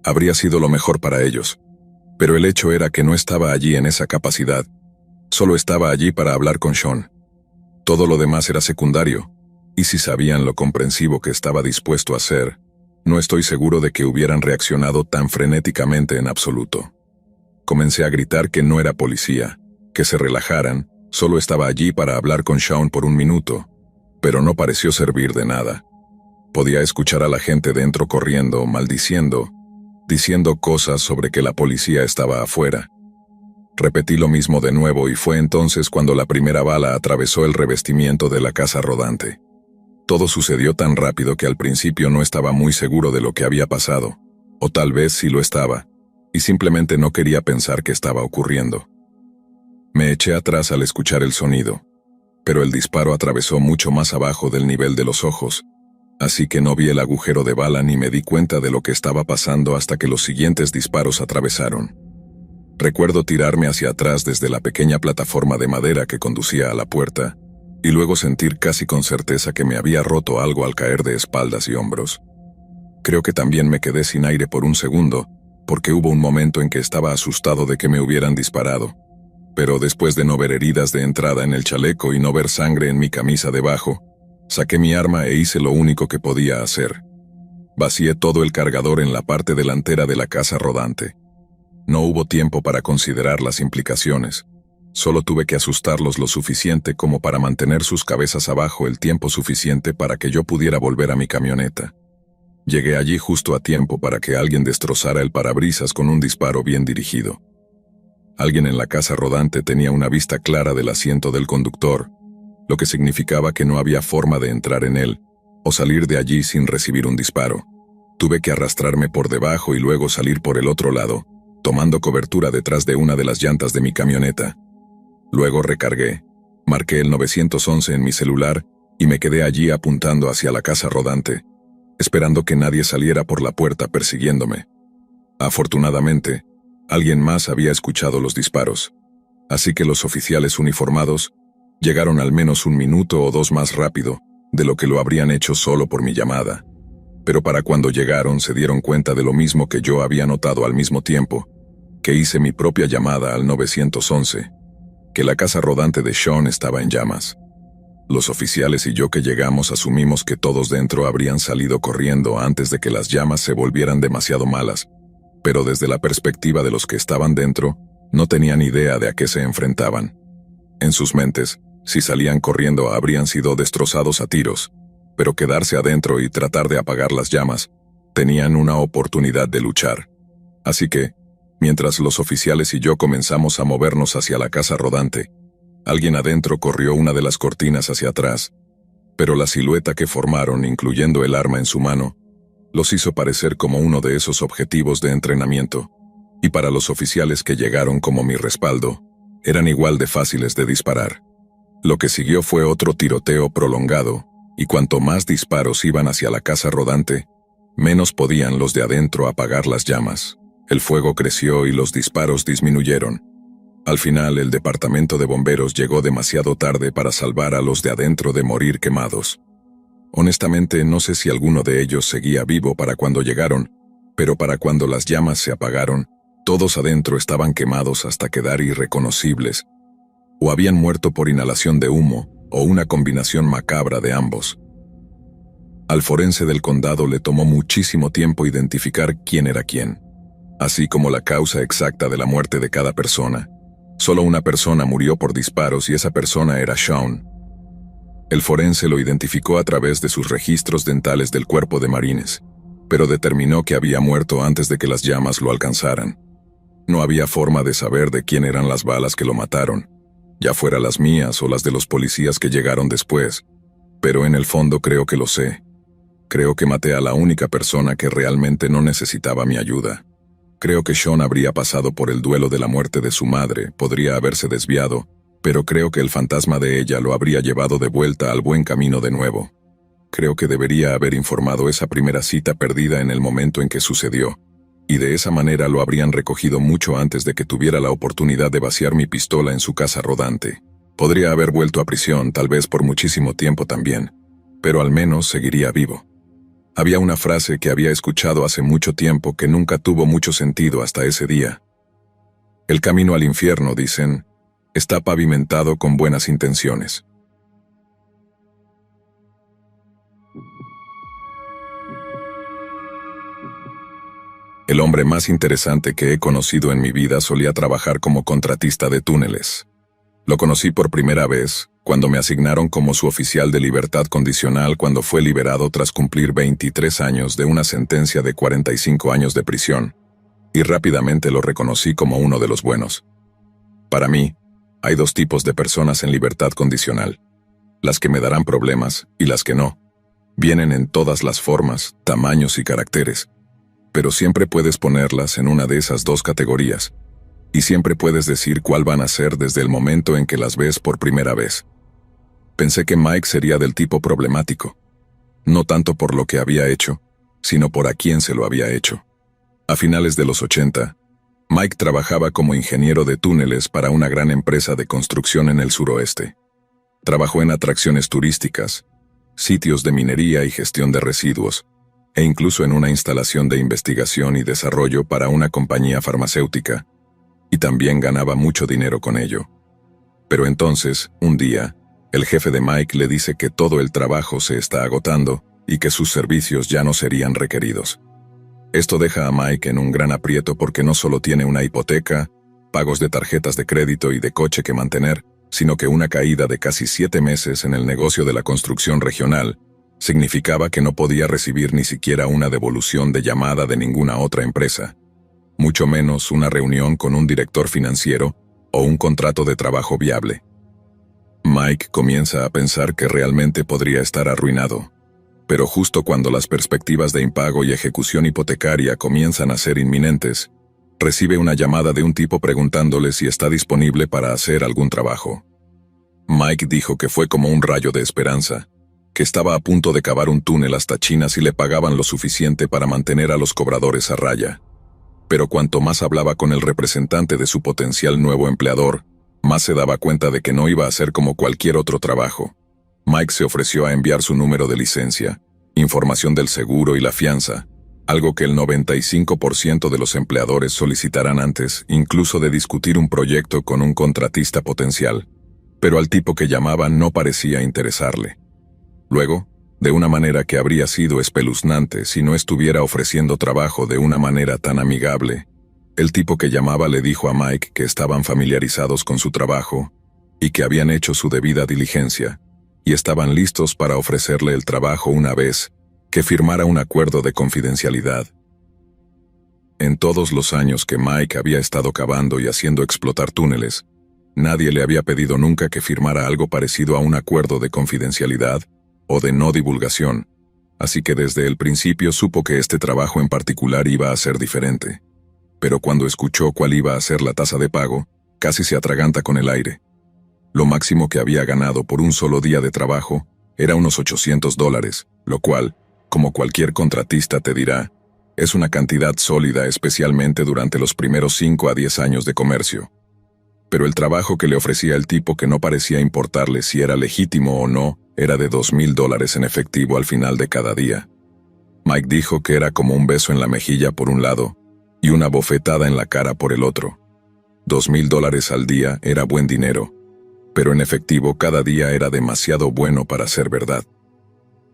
habría sido lo mejor para ellos. Pero el hecho era que no estaba allí en esa capacidad. Solo estaba allí para hablar con Sean. Todo lo demás era secundario, y si sabían lo comprensivo que estaba dispuesto a ser, no estoy seguro de que hubieran reaccionado tan frenéticamente en absoluto. Comencé a gritar que no era policía, que se relajaran, solo estaba allí para hablar con Sean por un minuto, pero no pareció servir de nada. Podía escuchar a la gente dentro corriendo, maldiciendo, diciendo cosas sobre que la policía estaba afuera. Repetí lo mismo de nuevo y fue entonces cuando la primera bala atravesó el revestimiento de la casa rodante. Todo sucedió tan rápido que al principio no estaba muy seguro de lo que había pasado, o tal vez sí lo estaba, y simplemente no quería pensar qué estaba ocurriendo. Me eché atrás al escuchar el sonido, pero el disparo atravesó mucho más abajo del nivel de los ojos, así que no vi el agujero de bala ni me di cuenta de lo que estaba pasando hasta que los siguientes disparos atravesaron. Recuerdo tirarme hacia atrás desde la pequeña plataforma de madera que conducía a la puerta, y luego sentir casi con certeza que me había roto algo al caer de espaldas y hombros. Creo que también me quedé sin aire por un segundo, porque hubo un momento en que estaba asustado de que me hubieran disparado. Pero después de no ver heridas de entrada en el chaleco y no ver sangre en mi camisa debajo, saqué mi arma e hice lo único que podía hacer. Vacié todo el cargador en la parte delantera de la casa rodante. No hubo tiempo para considerar las implicaciones. Solo tuve que asustarlos lo suficiente como para mantener sus cabezas abajo el tiempo suficiente para que yo pudiera volver a mi camioneta. Llegué allí justo a tiempo para que alguien destrozara el parabrisas con un disparo bien dirigido. Alguien en la casa rodante tenía una vista clara del asiento del conductor, lo que significaba que no había forma de entrar en él o salir de allí sin recibir un disparo. Tuve que arrastrarme por debajo y luego salir por el otro lado, tomando cobertura detrás de una de las llantas de mi camioneta. Luego recargué, marqué el 911 en mi celular y me quedé allí apuntando hacia la casa rodante, esperando que nadie saliera por la puerta persiguiéndome. Afortunadamente, alguien más había escuchado los disparos, así que los oficiales uniformados llegaron al menos un minuto o dos más rápido de lo que lo habrían hecho solo por mi llamada. Pero para cuando llegaron se dieron cuenta de lo mismo que yo había notado al mismo tiempo, que hice mi propia llamada al 911, que la casa rodante de Sean estaba en llamas. Los oficiales y yo que llegamos asumimos que todos dentro habrían salido corriendo antes de que las llamas se volvieran demasiado malas, pero desde la perspectiva de los que estaban dentro, no tenían idea de a qué se enfrentaban. En sus mentes, si salían corriendo habrían sido destrozados a tiros, pero quedarse adentro y tratar de apagar las llamas, tenían una oportunidad de luchar. Así que, mientras los oficiales y yo comenzamos a movernos hacia la casa rodante, alguien adentro corrió una de las cortinas hacia atrás, pero la silueta que formaron, incluyendo el arma en su mano, los hizo parecer como uno de esos objetivos de entrenamiento, y para los oficiales que llegaron como mi respaldo, eran igual de fáciles de disparar. Lo que siguió fue otro tiroteo prolongado, y cuanto más disparos iban hacia la casa rodante, menos podían los de adentro apagar las llamas. El fuego creció y los disparos disminuyeron. Al final, el departamento de bomberos llegó demasiado tarde para salvar a los de adentro de morir quemados. Honestamente, no sé si alguno de ellos seguía vivo para cuando llegaron, pero para cuando las llamas se apagaron, todos adentro estaban quemados hasta quedar irreconocibles, o habían muerto por inhalación de humo, o una combinación macabra de ambos. Al forense del condado le tomó muchísimo tiempo identificar quién era quién. así como la causa exacta de la muerte de cada persona. Solo una persona murió por disparos y esa persona era Sean. El forense lo identificó a través de sus registros dentales del cuerpo de Marines, pero determinó que había muerto antes de que las llamas lo alcanzaran. No había forma de saber de quién eran las balas que lo mataron, ya fuera las mías o las de los policías que llegaron después, pero en el fondo creo que lo sé. Creo que maté a la única persona que realmente no necesitaba mi ayuda. Creo que Sean habría pasado por el duelo de la muerte de su madre, podría haberse desviado, pero creo que el fantasma de ella lo habría llevado de vuelta al buen camino de nuevo. Creo que debería haber informado esa primera cita perdida en el momento en que sucedió, y de esa manera lo habrían recogido mucho antes de que tuviera la oportunidad de vaciar mi pistola en su casa rodante. Podría haber vuelto a prisión, tal vez por muchísimo tiempo también, pero al menos seguiría vivo. Había una frase que había escuchado hace mucho tiempo que nunca tuvo mucho sentido hasta ese día. El camino al infierno, dicen, está pavimentado con buenas intenciones. El hombre más interesante que he conocido en mi vida solía trabajar como contratista de túneles. Lo conocí por primera vez cuando me asignaron como su oficial de libertad condicional cuando fue liberado tras cumplir 23 años de una sentencia de 45 años de prisión, y rápidamente lo reconocí como uno de los buenos. Para mí, hay dos tipos de personas en libertad condicional: las que me darán problemas y las que no. Vienen en todas las formas, tamaños y caracteres, pero siempre puedes ponerlas en una de esas dos categorías, y siempre puedes decir cuál van a ser desde el momento en que las ves por primera vez. Pensé que Mike sería del tipo problemático, no tanto por lo que había hecho, sino por a quién se lo había hecho. A finales de los 80, Mike trabajaba como ingeniero de túneles para una gran empresa de construcción en el suroeste. Trabajó en atracciones turísticas, sitios de minería y gestión de residuos, e incluso en una instalación de investigación y desarrollo para una compañía farmacéutica, y también ganaba mucho dinero con ello. Pero entonces, un día, el jefe de Mike le dice que todo el trabajo se está agotando y que sus servicios ya no serían requeridos. Esto deja a Mike en un gran aprieto porque no solo tiene una hipoteca, pagos de tarjetas de crédito y de coche que mantener, sino que una caída de casi 7 meses en el negocio de la construcción regional significaba que no podía recibir ni siquiera una devolución de llamada de ninguna otra empresa, mucho menos una reunión con un director financiero o un contrato de trabajo viable. Mike comienza a pensar que realmente podría estar arruinado, pero justo cuando las perspectivas de impago y ejecución hipotecaria comienzan a ser inminentes, recibe una llamada de un tipo preguntándole si está disponible para hacer algún trabajo. Mike dijo que fue como un rayo de esperanza, que estaba a punto de cavar un túnel hasta China si le pagaban lo suficiente para mantener a los cobradores a raya. Pero cuanto más hablaba con el representante de su potencial nuevo empleador, más se daba cuenta de que no iba a ser como cualquier otro trabajo. Mike se ofreció a enviar su número de licencia, información del seguro y la fianza, algo que el 95% de los empleadores solicitarán antes, incluso de discutir un proyecto con un contratista potencial. Pero al tipo que llamaban no parecía interesarle. Luego, de una manera que habría sido espeluznante si no estuviera ofreciendo trabajo de una manera tan amigable, el tipo que llamaba le dijo a Mike que estaban familiarizados con su trabajo y que habían hecho su debida diligencia y estaban listos para ofrecerle el trabajo una vez que firmara un acuerdo de confidencialidad. En todos los años que Mike había estado cavando y haciendo explotar túneles, nadie le había pedido nunca que firmara algo parecido a un acuerdo de confidencialidad o de no divulgación, así que desde el principio supo que este trabajo en particular iba a ser diferente. Pero cuando escuchó cuál iba a ser la tasa de pago, casi se atraganta con el aire. Lo máximo que había ganado por un solo día de trabajo era unos $800, lo cual, como cualquier contratista te dirá, es una cantidad sólida especialmente durante los primeros 5 a 10 años de comercio. Pero el trabajo que le ofrecía el tipo, que no parecía importarle si era legítimo o no, era de $2,000 en efectivo al final de cada día. Mike dijo que era como un beso en la mejilla por un lado y una bofetada en la cara por el otro. $2,000 al día era buen dinero, pero en efectivo cada día era demasiado bueno para ser verdad.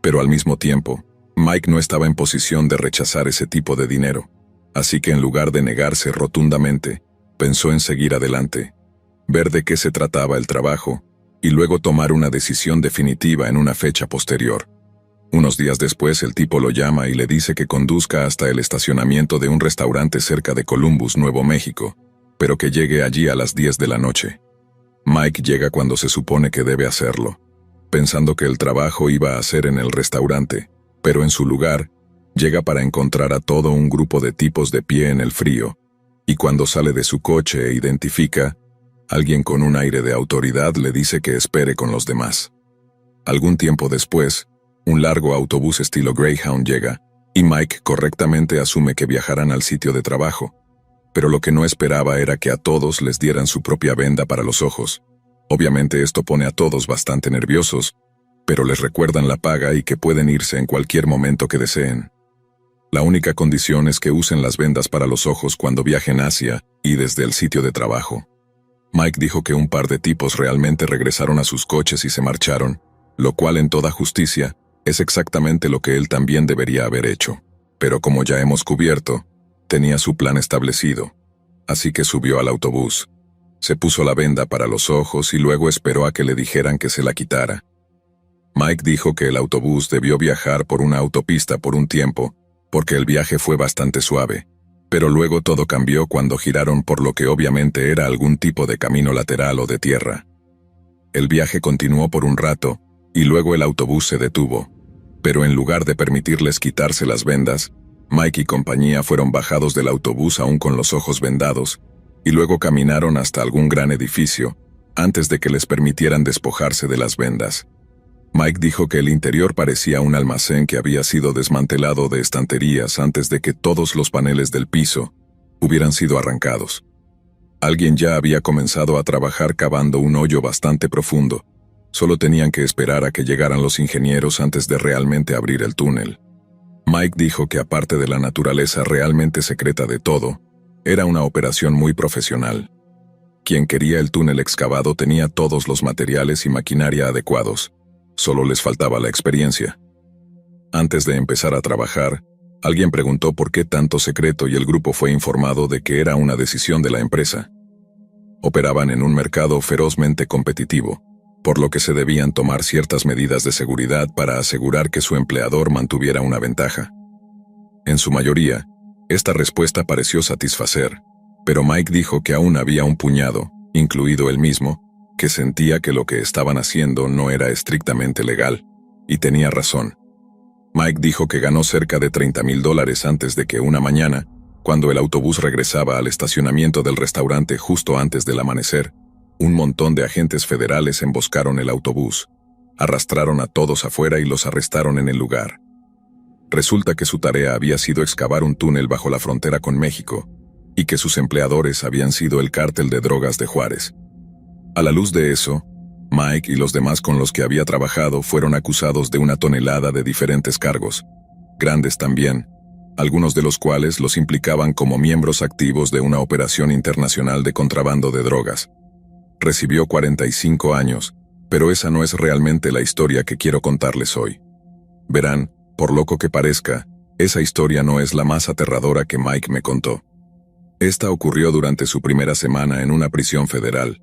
Pero al mismo tiempo, Mike no estaba en posición de rechazar ese tipo de dinero. Así que en lugar de negarse rotundamente, pensó en seguir adelante, ver de qué se trataba el trabajo, y luego tomar una decisión definitiva en una fecha posterior. Unos días después el tipo lo llama y le dice que conduzca hasta el estacionamiento de un restaurante cerca de Columbus, Nuevo México, pero que llegue allí a las 10 de la noche. Mike llega cuando se supone que debe hacerlo, pensando que el trabajo iba a ser en el restaurante, pero en su lugar, llega para encontrar a todo un grupo de tipos de pie en el frío, y cuando sale de su coche e identifica, alguien con un aire de autoridad le dice que espere con los demás. Algún tiempo después, un largo autobús estilo Greyhound llega, y Mike correctamente asume que viajarán al sitio de trabajo, pero lo que no esperaba era que a todos les dieran su propia venda para los ojos. Obviamente esto pone a todos bastante nerviosos, pero les recuerdan la paga y que pueden irse en cualquier momento que deseen. La única condición es que usen las vendas para los ojos cuando viajen hacia y desde el sitio de trabajo. Mike dijo que un par de tipos realmente regresaron a sus coches y se marcharon, lo cual en toda justicia es exactamente lo que él también debería haber hecho. Pero como ya hemos cubierto, tenía su plan establecido, así que subió al autobús. Se puso la venda para los ojos y luego esperó a que le dijeran que se la quitara. Mike dijo que el autobús debió viajar por una autopista por un tiempo, porque el viaje fue bastante suave, pero luego todo cambió cuando giraron por lo que obviamente era algún tipo de camino lateral o de tierra. El viaje continuó por un rato, y luego el autobús se detuvo, pero en lugar de permitirles quitarse las vendas, Mike y compañía fueron bajados del autobús aún con los ojos vendados, y luego caminaron hasta algún gran edificio, antes de que les permitieran despojarse de las vendas. Mike dijo que el interior parecía un almacén que había sido desmantelado de estanterías antes de que todos los paneles del piso hubieran sido arrancados. Alguien ya había comenzado a trabajar cavando un hoyo bastante profundo. Solo tenían que esperar a que llegaran los ingenieros antes de realmente abrir el túnel. Mike dijo que aparte de la naturaleza realmente secreta de todo, era una operación muy profesional. Quien quería el túnel excavado tenía todos los materiales y maquinaria adecuados. Solo les faltaba la experiencia. Antes de empezar a trabajar, alguien preguntó por qué tanto secreto y el grupo fue informado de que era una decisión de la empresa. Operaban en un mercado ferozmente competitivo, por lo que se debían tomar ciertas medidas de seguridad para asegurar que su empleador mantuviera una ventaja. En su mayoría, esta respuesta pareció satisfacer, pero Mike dijo que aún había un puñado, incluido él mismo, que sentía que lo que estaban haciendo no era estrictamente legal, y tenía razón. Mike dijo que ganó cerca de $30,000 antes de que una mañana, cuando el autobús regresaba al estacionamiento del restaurante justo antes del amanecer, un montón de agentes federales emboscaron el autobús, arrastraron a todos afuera y los arrestaron en el lugar. Resulta que su tarea había sido excavar un túnel bajo la frontera con México, y que sus empleadores habían sido el cártel de drogas de Juárez. A la luz de eso, Mike y los demás con los que había trabajado fueron acusados de una tonelada de diferentes cargos, grandes también, algunos de los cuales los implicaban como miembros activos de una operación internacional de contrabando de drogas. Recibió 45 años, pero esa no es realmente la historia que quiero contarles hoy. Verán, por loco que parezca, esa historia no es la más aterradora que Mike me contó. Esta ocurrió durante su primera semana en una prisión federal,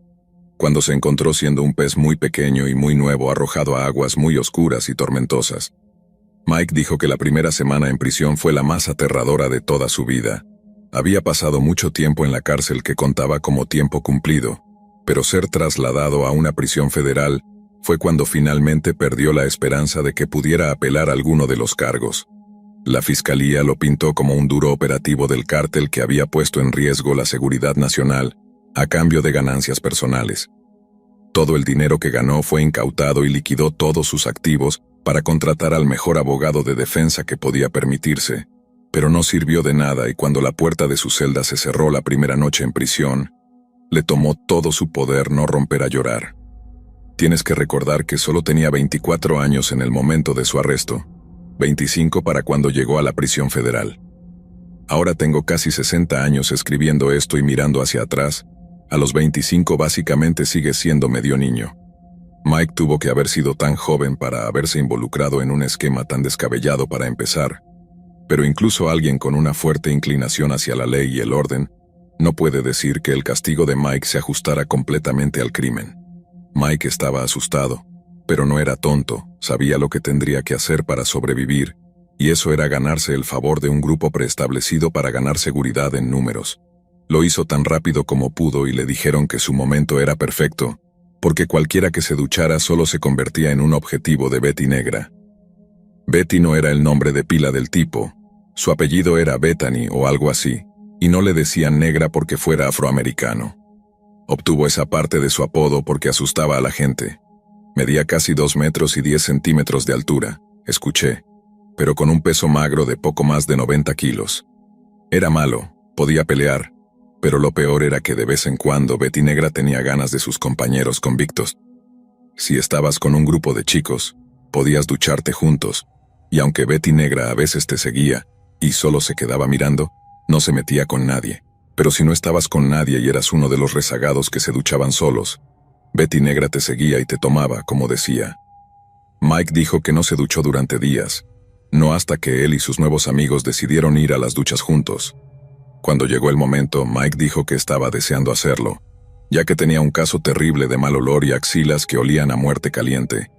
cuando se encontró siendo un pez muy pequeño y muy nuevo arrojado a aguas muy oscuras y tormentosas. Mike dijo que la primera semana en prisión fue la más aterradora de toda su vida. Había pasado mucho tiempo en la cárcel que contaba como tiempo cumplido, pero ser trasladado a una prisión federal fue cuando finalmente perdió la esperanza de que pudiera apelar alguno de los cargos. La fiscalía lo pintó como un duro operativo del cártel que había puesto en riesgo la seguridad nacional, a cambio de ganancias personales. Todo el dinero que ganó fue incautado y liquidó todos sus activos para contratar al mejor abogado de defensa que podía permitirse, pero no sirvió de nada y cuando la puerta de su celda se cerró la primera noche en prisión, le tomó todo su poder no romper a llorar. Tienes que recordar que solo tenía 24 años en el momento de su arresto, 25 para cuando llegó a la prisión federal. Ahora tengo casi 60 años escribiendo esto y mirando hacia atrás, a los 25 básicamente sigue siendo medio niño. Mike tuvo que haber sido tan joven para haberse involucrado en un esquema tan descabellado para empezar. Pero incluso alguien con una fuerte inclinación hacia la ley y el orden no puede decir que el castigo de Mike se ajustara completamente al crimen. Mike estaba asustado, pero no era tonto, sabía lo que tendría que hacer para sobrevivir, y eso era ganarse el favor de un grupo preestablecido para ganar seguridad en números. Lo hizo tan rápido como pudo y le dijeron que su momento era perfecto, porque cualquiera que se duchara solo se convertía en un objetivo de Betty Negra. Betty no era el nombre de pila del tipo, su apellido era Bethany o algo así, y no le decían negra porque fuera afroamericano. Obtuvo esa parte de su apodo porque asustaba a la gente. Medía casi 2 metros y 10 centímetros de altura, escuché, pero con un peso magro de poco más de 90 kilos. Era malo, podía pelear, pero lo peor era que de vez en cuando Betty Negra tenía ganas de sus compañeros convictos. Si estabas con un grupo de chicos, podías ducharte juntos, y aunque Betty Negra a veces te seguía, y solo se quedaba mirando, no se metía con nadie. Pero si no estabas con nadie y eras uno de los rezagados que se duchaban solos, Betty Negra te seguía y te tomaba, como decía. Mike dijo que no se duchó durante días, no hasta que él y sus nuevos amigos decidieron ir a las duchas juntos. Cuando llegó el momento, Mike dijo que estaba deseando hacerlo, ya que tenía un caso terrible de mal olor y axilas que olían a muerte caliente.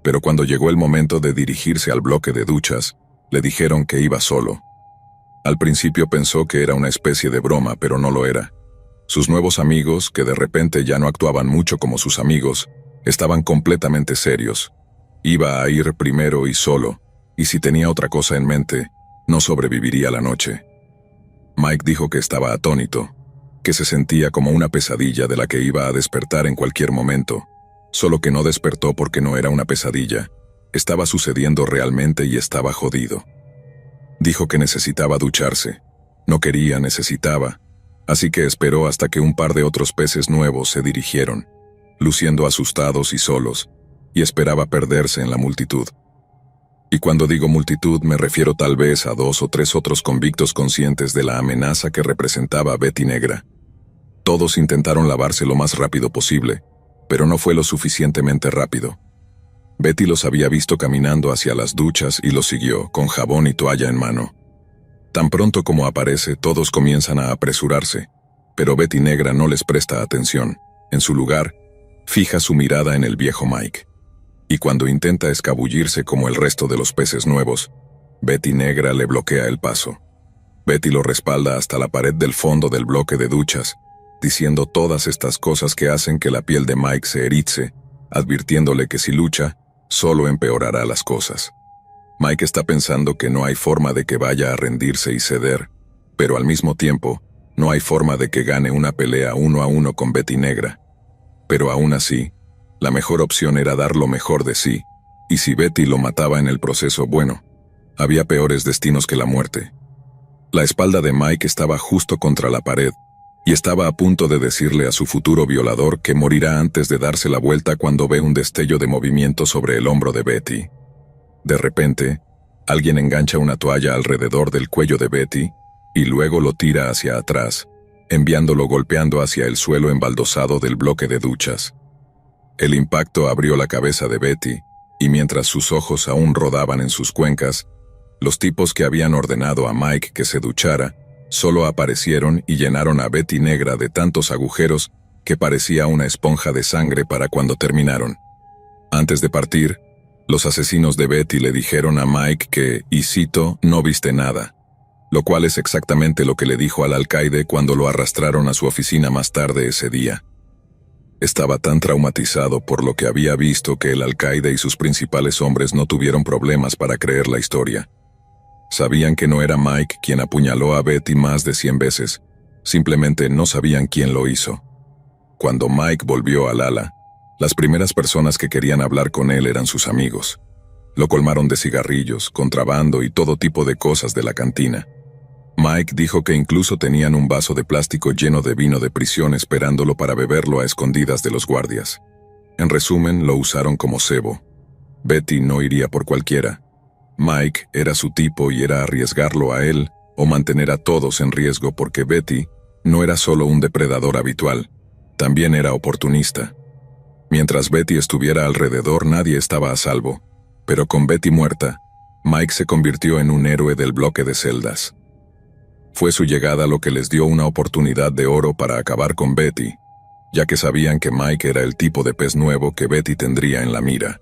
Pero cuando llegó el momento de dirigirse al bloque de duchas, le dijeron que iba solo. Al principio pensó que era una especie de broma, pero no lo era. Sus nuevos amigos, que de repente ya no actuaban mucho como sus amigos, estaban completamente serios. Iba a ir primero y solo, y si tenía otra cosa en mente, no sobreviviría la noche. Mike dijo que estaba atónito, que se sentía como una pesadilla de la que iba a despertar en cualquier momento, solo que no despertó porque no era una pesadilla, estaba sucediendo realmente y estaba jodido. Dijo que necesitaba ducharse, no quería, necesitaba, así que esperó hasta que un par de otros peces nuevos se dirigieron, luciendo asustados y solos, y esperaba perderse en la multitud. Y cuando digo multitud me refiero tal vez a 2 o 3 otros convictos conscientes de la amenaza que representaba Betty Negra. Todos intentaron lavarse lo más rápido posible, pero no fue lo suficientemente rápido. Betty los había visto caminando hacia las duchas y los siguió, con jabón y toalla en mano. Tan pronto como aparece, todos comienzan a apresurarse, pero Betty Negra no les presta atención. En su lugar, fija su mirada en el viejo Mike. Y cuando intenta escabullirse como el resto de los peces nuevos, Betty Negra le bloquea el paso. Betty lo respalda hasta la pared del fondo del bloque de duchas, diciendo todas estas cosas que hacen que la piel de Mike se erice, advirtiéndole que si lucha, solo empeorará las cosas. Mike está pensando que no hay forma de que vaya a rendirse y ceder, pero al mismo tiempo, no hay forma de que gane una pelea 1 a 1 con Betty Negra. Pero aún así, la mejor opción era dar lo mejor de sí, y si Betty lo mataba en el proceso, bueno, había peores destinos que la muerte. La espalda de Mike estaba justo contra la pared, y estaba a punto de decirle a su futuro violador que morirá antes de darse la vuelta cuando ve un destello de movimiento sobre el hombro de Betty. De repente, alguien engancha una toalla alrededor del cuello de Betty, y luego lo tira hacia atrás, enviándolo golpeando hacia el suelo embaldosado del bloque de duchas. El impacto abrió la cabeza de Betty, y mientras sus ojos aún rodaban en sus cuencas, los tipos que habían ordenado a Mike que se duchara, solo aparecieron y llenaron a Betty Negra de tantos agujeros que parecía una esponja de sangre para cuando terminaron. Antes de partir, los asesinos de Betty le dijeron a Mike que, y cito, no viste nada, lo cual es exactamente lo que le dijo al alcaide cuando lo arrastraron a su oficina más tarde ese día. Estaba tan traumatizado por lo que había visto que el alcaide y sus principales hombres no tuvieron problemas para creer la historia. Sabían que no era Mike quien apuñaló a Betty más de 100 veces, simplemente no sabían quién lo hizo. Cuando Mike volvió al ala, las primeras personas que querían hablar con él eran sus amigos. Lo colmaron de cigarrillos, contrabando y todo tipo de cosas de la cantina. Mike dijo que incluso tenían un vaso de plástico lleno de vino de prisión esperándolo para beberlo a escondidas de los guardias. En resumen, lo usaron como cebo. Betty no iría por cualquiera. Mike era su tipo y era arriesgarlo a él o mantener a todos en riesgo porque Betty no era solo un depredador habitual, también era oportunista. Mientras Betty estuviera alrededor nadie estaba a salvo, pero con Betty muerta, Mike se convirtió en un héroe del bloque de celdas. Fue su llegada lo que les dio una oportunidad de oro para acabar con Betty, ya que sabían que Mike era el tipo de pez nuevo que Betty tendría en la mira.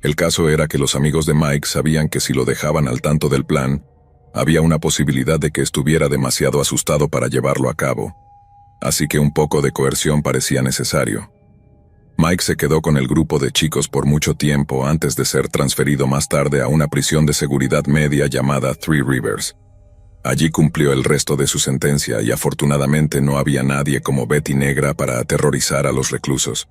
El caso era que los amigos de Mike sabían que si lo dejaban al tanto del plan, había una posibilidad de que estuviera demasiado asustado para llevarlo a cabo. Así que un poco de coerción parecía necesario. Mike se quedó con el grupo de chicos por mucho tiempo antes de ser transferido más tarde a una prisión de seguridad media llamada Three Rivers. Allí cumplió el resto de su sentencia y afortunadamente no había nadie como Betty Negra para aterrorizar a los reclusos.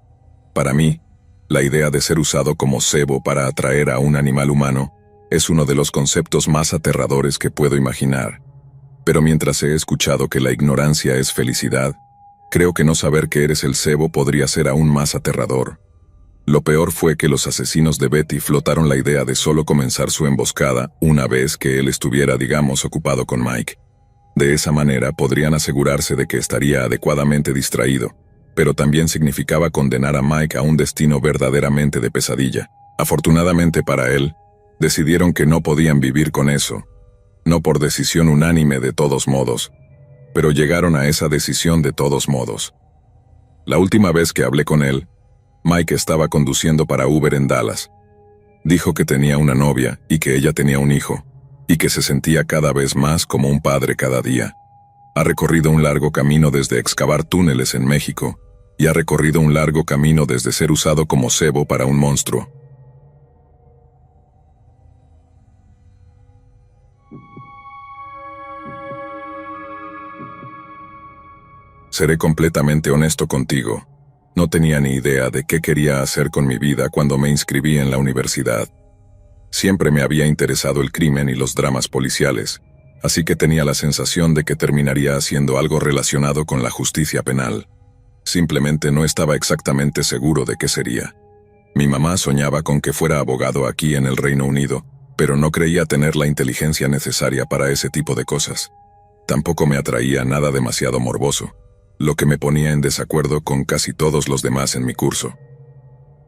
Para mí, la idea de ser usado como cebo para atraer a un animal humano es uno de los conceptos más aterradores que puedo imaginar. Pero mientras he escuchado que la ignorancia es felicidad, creo que no saber que eres el cebo podría ser aún más aterrador. Lo peor fue que los asesinos de Betty flotaron la idea de solo comenzar su emboscada una vez que él estuviera, digamos, ocupado con Mike. De esa manera podrían asegurarse de que estaría adecuadamente distraído, pero también significaba condenar a Mike a un destino verdaderamente de pesadilla. Afortunadamente para él, decidieron que no podían vivir con eso. No por decisión unánime de todos modos, pero llegaron a esa decisión de todos modos. La última vez que hablé con él, Mike estaba conduciendo para Uber en Dallas. Dijo que tenía una novia y que ella tenía un hijo, y que se sentía cada vez más como un padre cada día. Ha recorrido un largo camino desde excavar túneles en México, y ha recorrido un largo camino desde ser usado como cebo para un monstruo. Seré completamente honesto contigo. No tenía ni idea de qué quería hacer con mi vida cuando me inscribí en la universidad. Siempre me había interesado el crimen y los dramas policiales, así que tenía la sensación de que terminaría haciendo algo relacionado con la justicia penal. Simplemente no estaba exactamente seguro de qué sería. Mi mamá soñaba con que fuera abogado aquí en el Reino Unido, pero no creía tener la inteligencia necesaria para ese tipo de cosas. Tampoco me atraía nada demasiado morboso, lo que me ponía en desacuerdo con casi todos los demás en mi curso.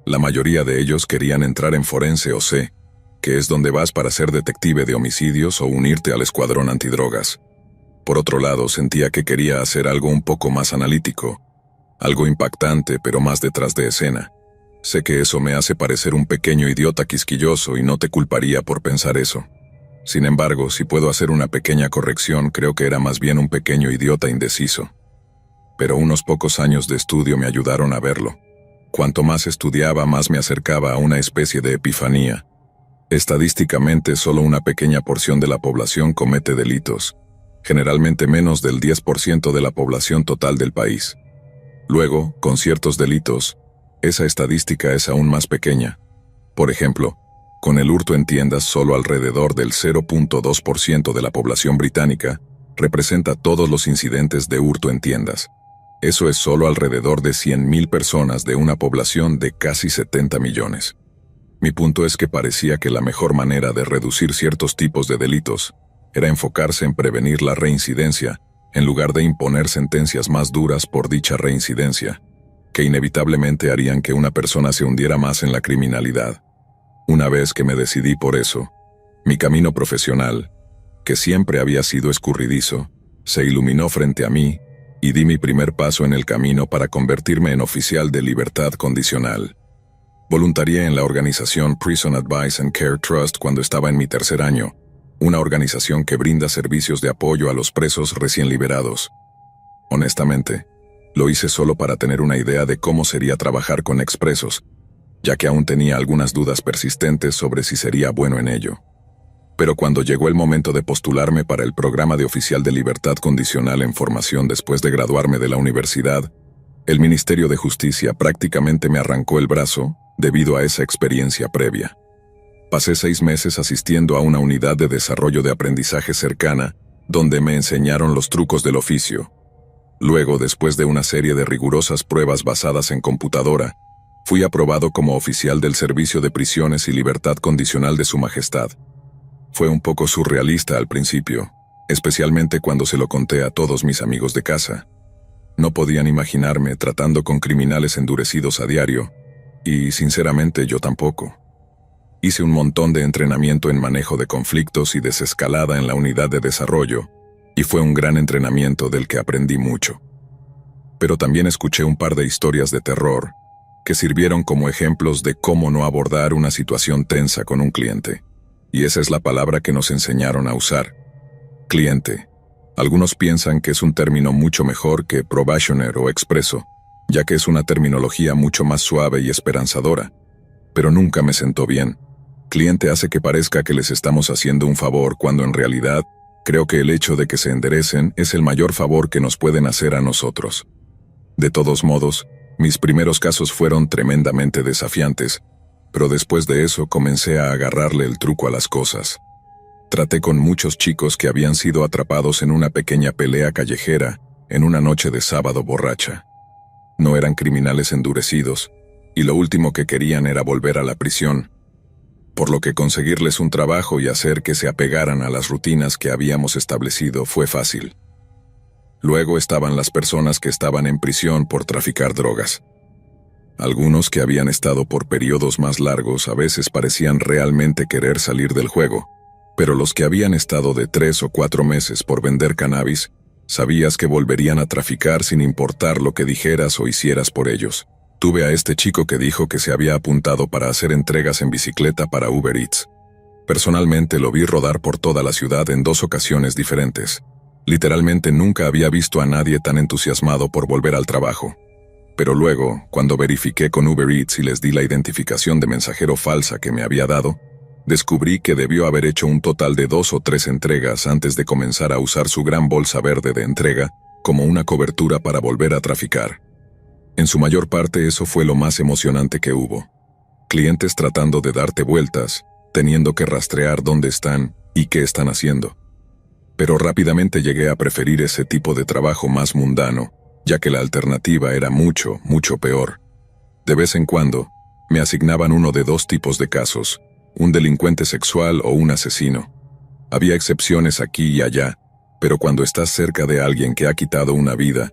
La mayoría de ellos querían entrar en forense o C, que es donde vas para ser detective de homicidios o unirte al escuadrón antidrogas. Por otro lado, sentía que quería hacer algo un poco más analítico, algo impactante pero más detrás de escena. Sé que eso me hace parecer un pequeño idiota quisquilloso y no te culparía por pensar eso. Sin embargo, si puedo hacer una pequeña corrección, creo que era más bien un pequeño idiota indeciso. Pero unos pocos años de estudio me ayudaron a verlo. Cuanto más estudiaba, más me acercaba a una especie de epifanía. Estadísticamente, solo una pequeña porción de la población comete delitos, generalmente menos del 10% de la población total del país. Luego, con ciertos delitos, esa estadística es aún más pequeña. Por ejemplo, con el hurto en tiendas, solo alrededor del 0.2% de la población británica representa todos los incidentes de hurto en tiendas. Eso es solo alrededor de 100.000 personas de una población de casi 70 millones. Mi punto es que parecía que la mejor manera de reducir ciertos tipos de delitos era enfocarse en prevenir la reincidencia, en lugar de imponer sentencias más duras por dicha reincidencia, que inevitablemente harían que una persona se hundiera más en la criminalidad. Una vez que me decidí por eso, mi camino profesional, que siempre había sido escurridizo, se iluminó frente a mí y di mi primer paso en el camino para convertirme en oficial de libertad condicional. Voluntarié en la organización Prison Advice and Care Trust cuando estaba en mi tercer año, una organización que brinda servicios de apoyo a los presos recién liberados. Honestamente, lo hice solo para tener una idea de cómo sería trabajar con expresos, ya que aún tenía algunas dudas persistentes sobre si sería bueno en ello. Pero cuando llegó el momento de postularme para el programa de oficial de libertad condicional en formación después de graduarme de la universidad, el Ministerio de Justicia prácticamente me arrancó el brazo debido a esa experiencia previa. Pasé 6 meses asistiendo a una unidad de desarrollo de aprendizaje cercana, donde me enseñaron los trucos del oficio. Luego, después de una serie de rigurosas pruebas basadas en computadora, fui aprobado como oficial del Servicio de Prisiones y Libertad Condicional de Su Majestad. Fue un poco surrealista al principio, especialmente cuando se lo conté a todos mis amigos de casa. No podían imaginarme tratando con criminales endurecidos a diario, y sinceramente yo tampoco. Hice un montón de entrenamiento en manejo de conflictos y desescalada en la unidad de desarrollo, y fue un gran entrenamiento del que aprendí mucho. Pero también escuché un par de historias de terror que sirvieron como ejemplos de cómo no abordar una situación tensa con un cliente. Y esa es la palabra que nos enseñaron a usar. Cliente. Algunos piensan que es un término mucho mejor que probationer o expreso, ya que es una terminología mucho más suave y esperanzadora. Pero nunca me sentó bien. Cliente hace que parezca que les estamos haciendo un favor cuando en realidad creo que el hecho de que se enderecen es el mayor favor que nos pueden hacer a nosotros. De todos modos, mis primeros casos fueron tremendamente desafiantes, pero después de eso comencé a agarrarle el truco a las cosas. Traté con muchos chicos que habían sido atrapados en una pequeña pelea callejera en una noche de sábado borracha. No eran criminales endurecidos, y lo último que querían era volver a la prisión, por lo que conseguirles un trabajo y hacer que se apegaran a las rutinas que habíamos establecido fue fácil. Luego estaban las personas que estaban en prisión por traficar drogas. Algunos que habían estado por periodos más largos a veces parecían realmente querer salir del juego, pero los que habían estado de 3 o 4 meses por vender cannabis, sabías que volverían a traficar sin importar lo que dijeras o hicieras por ellos. Tuve a este chico que dijo que se había apuntado para hacer entregas en bicicleta para Uber Eats. Personalmente lo vi rodar por toda la ciudad en 2 ocasiones diferentes. Literalmente nunca había visto a nadie tan entusiasmado por volver al trabajo. Pero luego, cuando verifiqué con Uber Eats y les di la identificación de mensajero falsa que me había dado, descubrí que debió haber hecho un total de 2 o 3 entregas antes de comenzar a usar su gran bolsa verde de entrega como una cobertura para volver a traficar. En su mayor parte eso fue lo más emocionante que hubo. Clientes tratando de darte vueltas, teniendo que rastrear dónde están y qué están haciendo. Pero rápidamente llegué a preferir ese tipo de trabajo más mundano, ya que la alternativa era mucho, mucho peor. De vez en cuando, me asignaban uno de 2 tipos de casos, un delincuente sexual o un asesino. Había excepciones aquí y allá, pero cuando estás cerca de alguien que ha quitado una vida,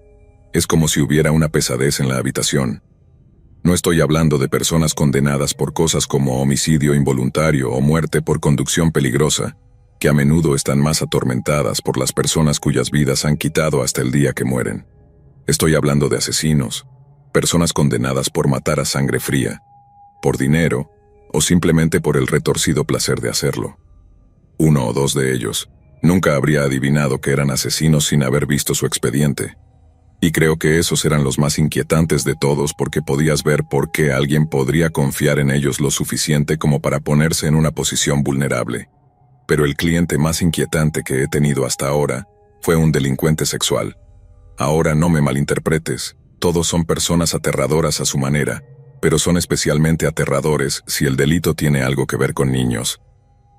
es como si hubiera una pesadez en la habitación. No estoy hablando de personas condenadas por cosas como homicidio involuntario o muerte por conducción peligrosa, que a menudo están más atormentadas por las personas cuyas vidas han quitado hasta el día que mueren. Estoy hablando de asesinos, personas condenadas por matar a sangre fría, por dinero o simplemente por el retorcido placer de hacerlo. 1 o 2 de ellos nunca habría adivinado que eran asesinos sin haber visto su expediente. Y creo que esos eran los más inquietantes de todos porque podías ver por qué alguien podría confiar en ellos lo suficiente como para ponerse en una posición vulnerable. Pero el cliente más inquietante que he tenido hasta ahora fue un delincuente sexual. Ahora no me malinterpretes, todos son personas aterradoras a su manera, pero son especialmente aterradores si el delito tiene algo que ver con niños.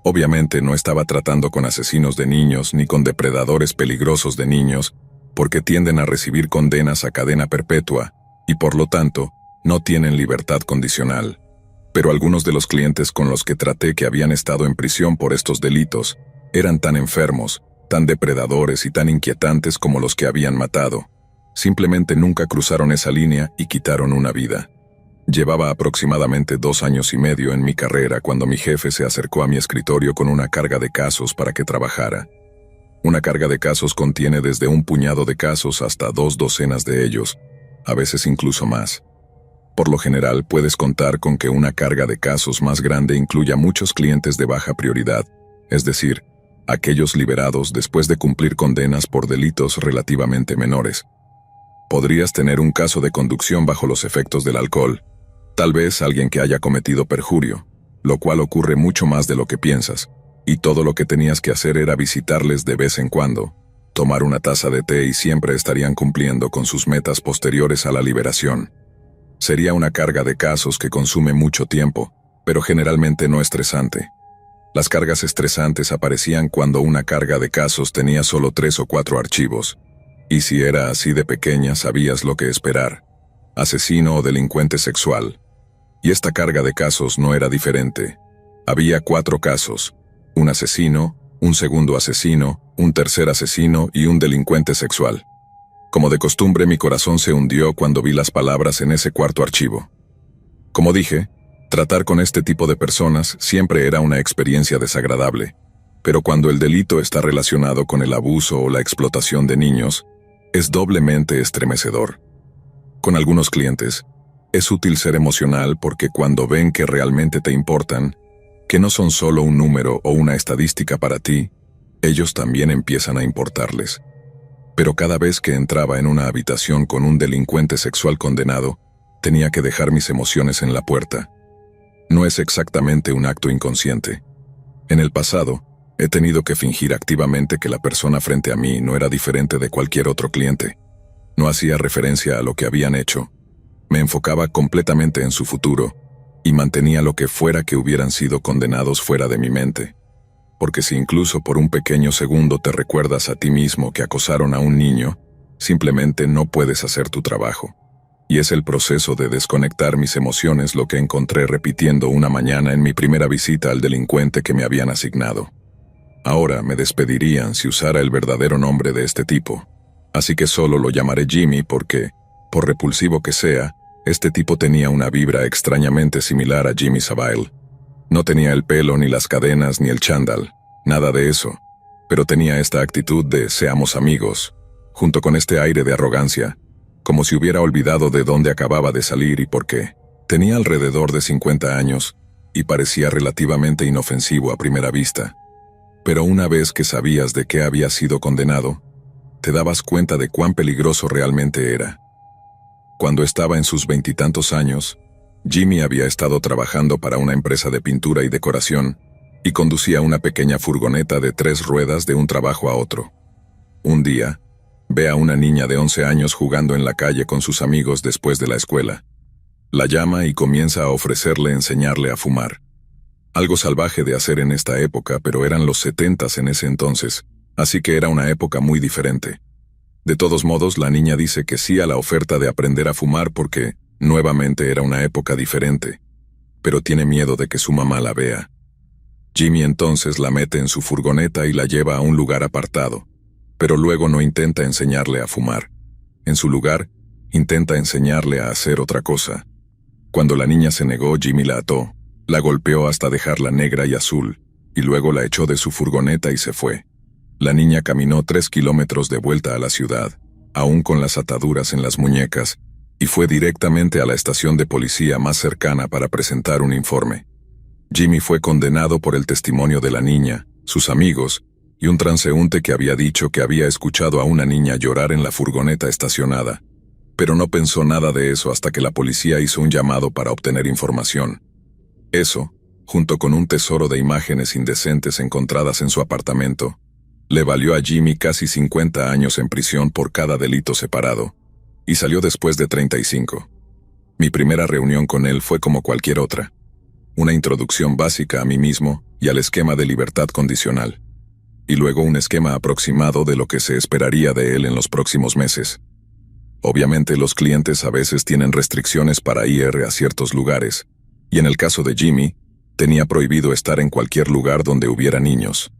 Obviamente no estaba tratando con asesinos de niños ni con depredadores peligrosos de niños, porque tienden a recibir condenas a cadena perpetua y por lo tanto no tienen libertad condicional. Pero algunos de los clientes con los que traté que habían estado en prisión por estos delitos eran tan enfermos, tan depredadores y tan inquietantes como los que habían matado. Simplemente nunca cruzaron esa línea y quitaron una vida. Llevaba aproximadamente 2 años y medio en mi carrera cuando mi jefe se acercó a mi escritorio con una carga de casos para que trabajara. Una carga de casos contiene desde un puñado de casos hasta 2 docenas de ellos, a veces incluso más. Por lo general, puedes contar con que una carga de casos más grande incluya muchos clientes de baja prioridad, es decir, aquellos liberados después de cumplir condenas por delitos relativamente menores. Podrías tener un caso de conducción bajo los efectos del alcohol, tal vez alguien que haya cometido perjurio, lo cual ocurre mucho más de lo que piensas. Y todo lo que tenías que hacer era visitarles de vez en cuando, tomar una taza de té y siempre estarían cumpliendo con sus metas posteriores a la liberación. Sería una carga de casos que consume mucho tiempo, pero generalmente no estresante. Las cargas estresantes aparecían cuando una carga de casos tenía solo 3 o 4 archivos, y si era así de pequeña sabías lo que esperar: asesino o delincuente sexual. Y esta carga de casos no era diferente. Había 4 casos: un asesino, un segundo asesino, un tercer asesino y un delincuente sexual. Como de costumbre, mi corazón se hundió cuando vi las palabras en ese cuarto archivo. Como dije, Tratar con este tipo de personas siempre era una experiencia desagradable, pero cuando el delito está relacionado con el abuso o la explotación de niños, es doblemente estremecedor. Con algunos clientes, es útil ser emocional porque cuando ven que realmente te importan, que no son solo un número o una estadística para ti, ellos también empiezan a importarles. Pero cada vez que entraba en una habitación con un delincuente sexual condenado, tenía que dejar mis emociones en la puerta. No es exactamente un acto inconsciente. En el pasado, he tenido que fingir activamente que la persona frente a mí no era diferente de cualquier otro cliente. No hacía referencia a lo que habían hecho. Me enfocaba completamente en su futuro y mantenía lo que fuera que hubieran sido condenados fuera de mi mente. Porque si incluso por un pequeño segundo te recuerdas a ti mismo que acosaron a un niño, simplemente no puedes hacer tu trabajo. Y es el proceso de desconectar mis emociones lo que encontré repitiendo una mañana en mi primera visita al delincuente que me habían asignado. Ahora me despedirían si usara el verdadero nombre de este tipo. Así que solo lo llamaré Jimmy porque, por repulsivo que sea, este tipo tenía una vibra extrañamente similar a Jimmy Savile. No tenía el pelo, ni las cadenas, ni el chándal, nada de eso, pero tenía esta actitud de seamos amigos, junto con este aire de arrogancia, como si hubiera olvidado de dónde acababa de salir y por qué. Tenía alrededor de 50 años, y parecía relativamente inofensivo a primera vista. Pero una vez que sabías de qué había sido condenado, te dabas cuenta de cuán peligroso realmente era. Cuando estaba en sus 20 años, Jimmy había estado trabajando para una empresa de pintura y decoración y conducía una pequeña furgoneta de 3 ruedas de un trabajo a otro. Un día, ve a una niña de 11 años jugando en la calle con sus amigos después de la escuela. La llama y comienza a ofrecerle enseñarle a fumar. Algo salvaje de hacer en esta época, pero eran los 70s en ese entonces, así que era una época muy diferente. De todos modos, la niña dice que sí a la oferta de aprender a fumar porque, nuevamente, era una época diferente, pero tiene miedo de que su mamá la vea. Jimmy entonces la mete en su furgoneta y la lleva a un lugar apartado, pero luego no intenta enseñarle a fumar. En su lugar, intenta enseñarle a hacer otra cosa. Cuando la niña se negó, Jimmy la ató, la golpeó hasta dejarla negra y azul, y luego la echó de su furgoneta y se fue. La niña caminó 3 kilómetros de vuelta a la ciudad, aún con las ataduras en las muñecas, y fue directamente a la estación de policía más cercana para presentar un informe. Jimmy fue condenado por el testimonio de la niña, sus amigos, y un transeúnte que había dicho que había escuchado a una niña llorar en la furgoneta estacionada. Pero no pensó nada de eso hasta que la policía hizo un llamado para obtener información. Eso, junto con un tesoro de imágenes indecentes encontradas en su apartamento, le valió a Jimmy casi 50 años en prisión por cada delito separado, y salió después de 35. Mi primera reunión con él fue como cualquier otra. Una introducción básica a mí mismo y al esquema de libertad condicional. Y luego un esquema aproximado de lo que se esperaría de él en los próximos meses. Obviamente los clientes a veces tienen restricciones para ir a ciertos lugares, y en el caso de Jimmy, tenía prohibido estar en cualquier lugar donde hubiera niños.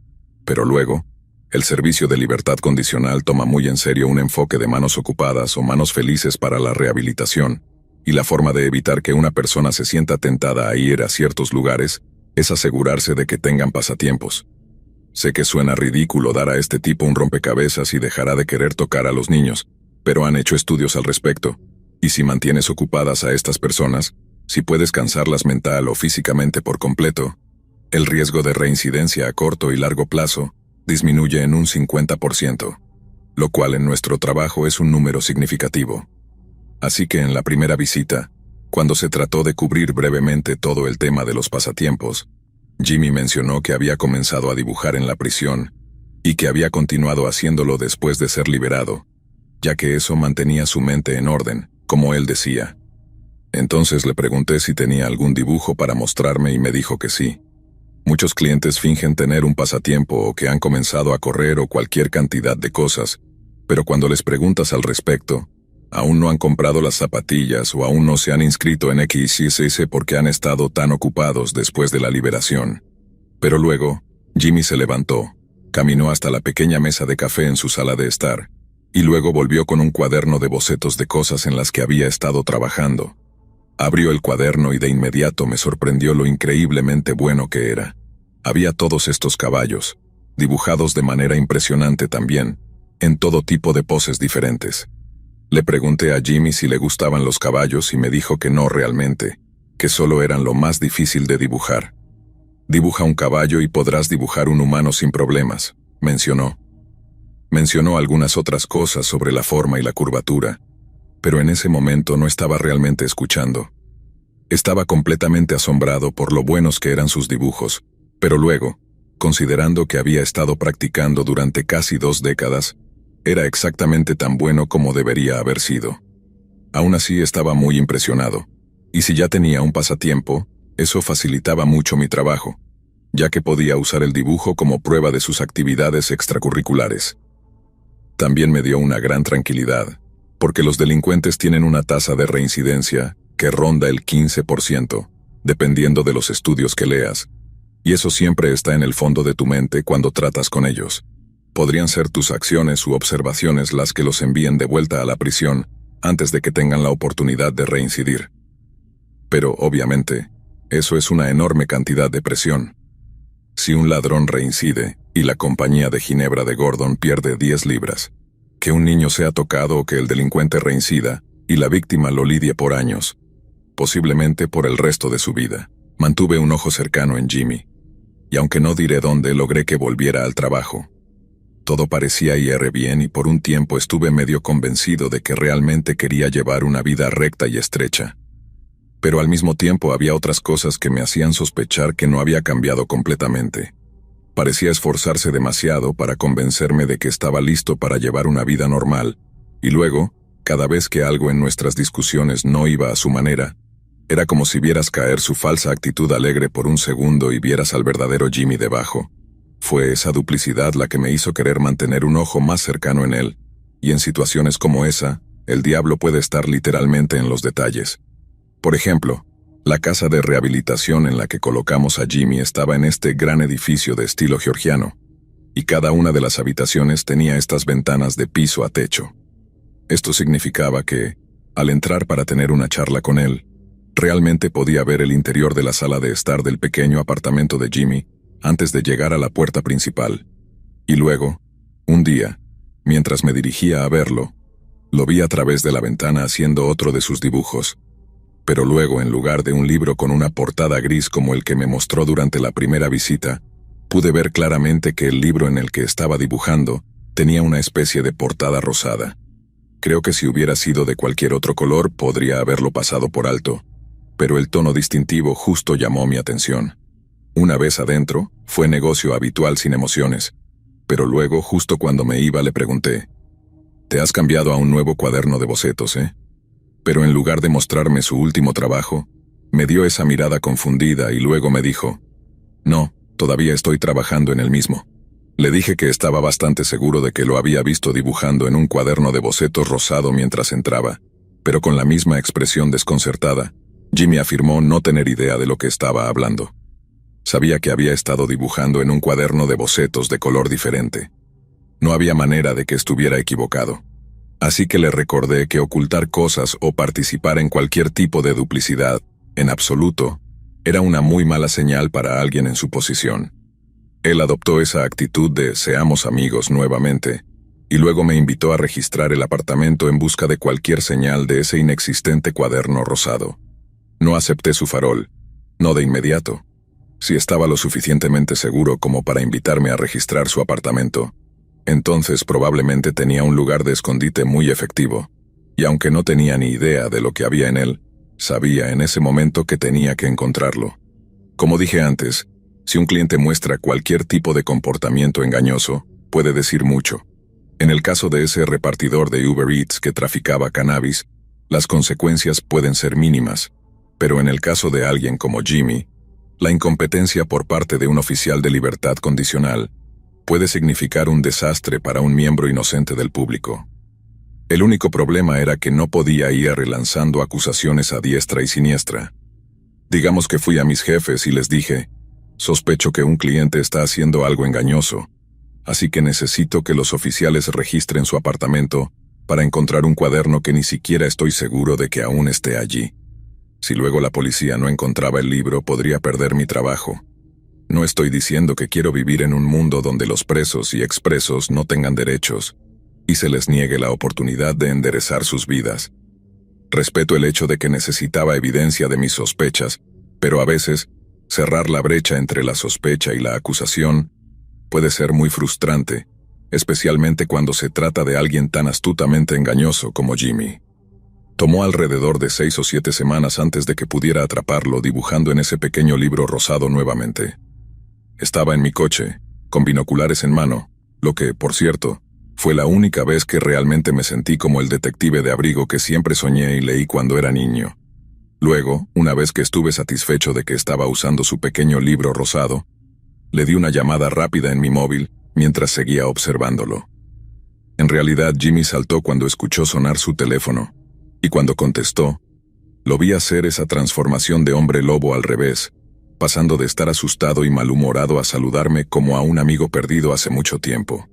Pero luego, el servicio de libertad condicional toma muy en serio un enfoque de manos ocupadas o manos felices para la rehabilitación, y la forma de evitar que una persona se sienta tentada a ir a ciertos lugares es asegurarse de que tengan pasatiempos. Sé que suena ridículo dar a este tipo un rompecabezas y dejará de querer tocar a los niños, pero han hecho estudios al respecto, y si mantienes ocupadas a estas personas, si puedes cansarlas mental o físicamente por completo, el riesgo de reincidencia a corto y largo plazo disminuye en un 50%, lo cual en nuestro trabajo es un número significativo. Así que en la primera visita, cuando se trató de cubrir brevemente todo el tema de los pasatiempos, Jimmy mencionó que había comenzado a dibujar en la prisión y que había continuado haciéndolo después de ser liberado, ya que eso mantenía su mente en orden, como él decía. Entonces le pregunté si tenía algún dibujo para mostrarme y me dijo que sí. Muchos clientes fingen tener un pasatiempo o que han comenzado a correr o cualquier cantidad de cosas, pero cuando les preguntas al respecto, aún no han comprado las zapatillas o aún no se han inscrito en XYZ porque han estado tan ocupados después de la liberación. Pero luego, Jimmy se levantó, caminó hasta la pequeña mesa de café en su sala de estar, y luego volvió con un cuaderno de bocetos de cosas en las que había estado trabajando. Abrió el cuaderno y de inmediato me sorprendió lo increíblemente bueno que era. Había todos estos caballos, dibujados de manera impresionante también, en todo tipo de poses diferentes. Le pregunté a Jimmy si le gustaban los caballos y me dijo que no realmente, que solo eran lo más difícil de dibujar. Dibuja un caballo y podrás dibujar un humano sin problemas, mencionó. Mencionó algunas otras cosas sobre la forma y la curvatura, pero en ese momento no estaba realmente escuchando. Estaba completamente asombrado por lo buenos que eran sus dibujos, pero luego, considerando que había estado practicando durante casi 2 décadas, era exactamente tan bueno como debería haber sido. Aún así estaba muy impresionado, y si ya tenía un pasatiempo, eso facilitaba mucho mi trabajo, ya que podía usar el dibujo como prueba de sus actividades extracurriculares. También me dio una gran tranquilidad, porque los delincuentes tienen una tasa de reincidencia que ronda el 15%, dependiendo de los estudios que leas, y eso siempre está en el fondo de tu mente cuando tratas con ellos. Podrían ser tus acciones u observaciones las que los envíen de vuelta a la prisión antes de que tengan la oportunidad de reincidir. Pero, obviamente, eso es una enorme cantidad de presión. Si un ladrón reincide y la compañía de Ginebra de Gordon pierde 10 libras, que un niño sea tocado o que el delincuente reincida y la víctima lo lidie por años, posiblemente por el resto de su vida. Mantuve un ojo cercano en Jimmy, y aunque no diré dónde, logré que volviera al trabajo. Todo parecía ir bien y por un tiempo estuve medio convencido de que realmente quería llevar una vida recta y estrecha. Pero al mismo tiempo había otras cosas que me hacían sospechar que no había cambiado completamente. Parecía esforzarse demasiado para convencerme de que estaba listo para llevar una vida normal, y luego, cada vez que algo en nuestras discusiones no iba a su manera, era como si vieras caer su falsa actitud alegre por un segundo y vieras al verdadero Jimmy debajo. Fue esa duplicidad la que me hizo querer mantener un ojo más cercano en él, y en situaciones como esa, el diablo puede estar literalmente en los detalles. Por ejemplo, la casa de rehabilitación en la que colocamos a Jimmy estaba en este gran edificio de estilo georgiano, y cada una de las habitaciones tenía estas ventanas de piso a techo. Esto significaba que, al entrar para tener una charla con él, realmente podía ver el interior de la sala de estar del pequeño apartamento de Jimmy antes de llegar a la puerta principal. Y luego, un día, mientras me dirigía a verlo, lo vi a través de la ventana haciendo otro de sus dibujos. Pero luego, en lugar de un libro con una portada gris como el que me mostró durante la primera visita, pude ver claramente que el libro en el que estaba dibujando tenía una especie de portada rosada. Creo que si hubiera sido de cualquier otro color podría haberlo pasado por alto, pero el tono distintivo justo llamó mi atención. Una vez adentro, fue negocio habitual sin emociones, pero luego, justo cuando me iba, le pregunté: «¿Te has cambiado a un nuevo cuaderno de bocetos, Pero en lugar de mostrarme su último trabajo, me dio esa mirada confundida y luego me dijo: «No, todavía estoy trabajando en el mismo». Le dije que estaba bastante seguro de que lo había visto dibujando en un cuaderno de bocetos rosado mientras entraba, pero con la misma expresión desconcertada, Jimmy afirmó no tener idea de lo que estaba hablando. Sabía que había estado dibujando en un cuaderno de bocetos de color diferente. No había manera de que estuviera equivocado. Así que le recordé que ocultar cosas o participar en cualquier tipo de duplicidad, en absoluto, era una muy mala señal para alguien en su posición. Él adoptó esa actitud de «seamos amigos nuevamente», y luego me invitó a registrar el apartamento en busca de cualquier señal de ese inexistente cuaderno rosado. No acepté su farol, no de inmediato. Si estaba lo suficientemente seguro como para invitarme a registrar su apartamento, entonces probablemente tenía un lugar de escondite muy efectivo, y aunque no tenía ni idea de lo que había en él, sabía en ese momento que tenía que encontrarlo. Como dije antes, si un cliente muestra cualquier tipo de comportamiento engañoso, puede decir mucho. En el caso de ese repartidor de Uber Eats que traficaba cannabis, las consecuencias pueden ser mínimas, pero en el caso de alguien como Jimmy, la incompetencia por parte de un oficial de libertad condicional puede significar un desastre para un miembro inocente del público. El único problema era que no podía ir relanzando acusaciones a diestra y siniestra. Digamos que fui a mis jefes y les dije: «Sospecho que un cliente está haciendo algo engañoso, así que necesito que los oficiales registren su apartamento para encontrar un cuaderno que ni siquiera estoy seguro de que aún esté allí». Si luego la policía no encontraba el libro, podría perder mi trabajo. No estoy diciendo que quiero vivir en un mundo donde los presos y expresos no tengan derechos y se les niegue la oportunidad de enderezar sus vidas. Respeto el hecho de que necesitaba evidencia de mis sospechas, pero a veces, cerrar la brecha entre la sospecha y la acusación puede ser muy frustrante, especialmente cuando se trata de alguien tan astutamente engañoso como Jimmy. Tomó alrededor de 6 o 7 semanas antes de que pudiera atraparlo dibujando en ese pequeño libro rosado nuevamente. Estaba en mi coche, con binoculares en mano, lo que, por cierto, fue la única vez que realmente me sentí como el detective de abrigo que siempre soñé y leí cuando era niño. Luego, una vez que estuve satisfecho de que estaba usando su pequeño libro rosado, le di una llamada rápida en mi móvil mientras seguía observándolo. En realidad, Jimmy saltó cuando escuchó sonar su teléfono, y cuando contestó, lo vi hacer esa transformación de hombre lobo al revés, pasando de estar asustado y malhumorado a saludarme como a un amigo perdido hace mucho tiempo.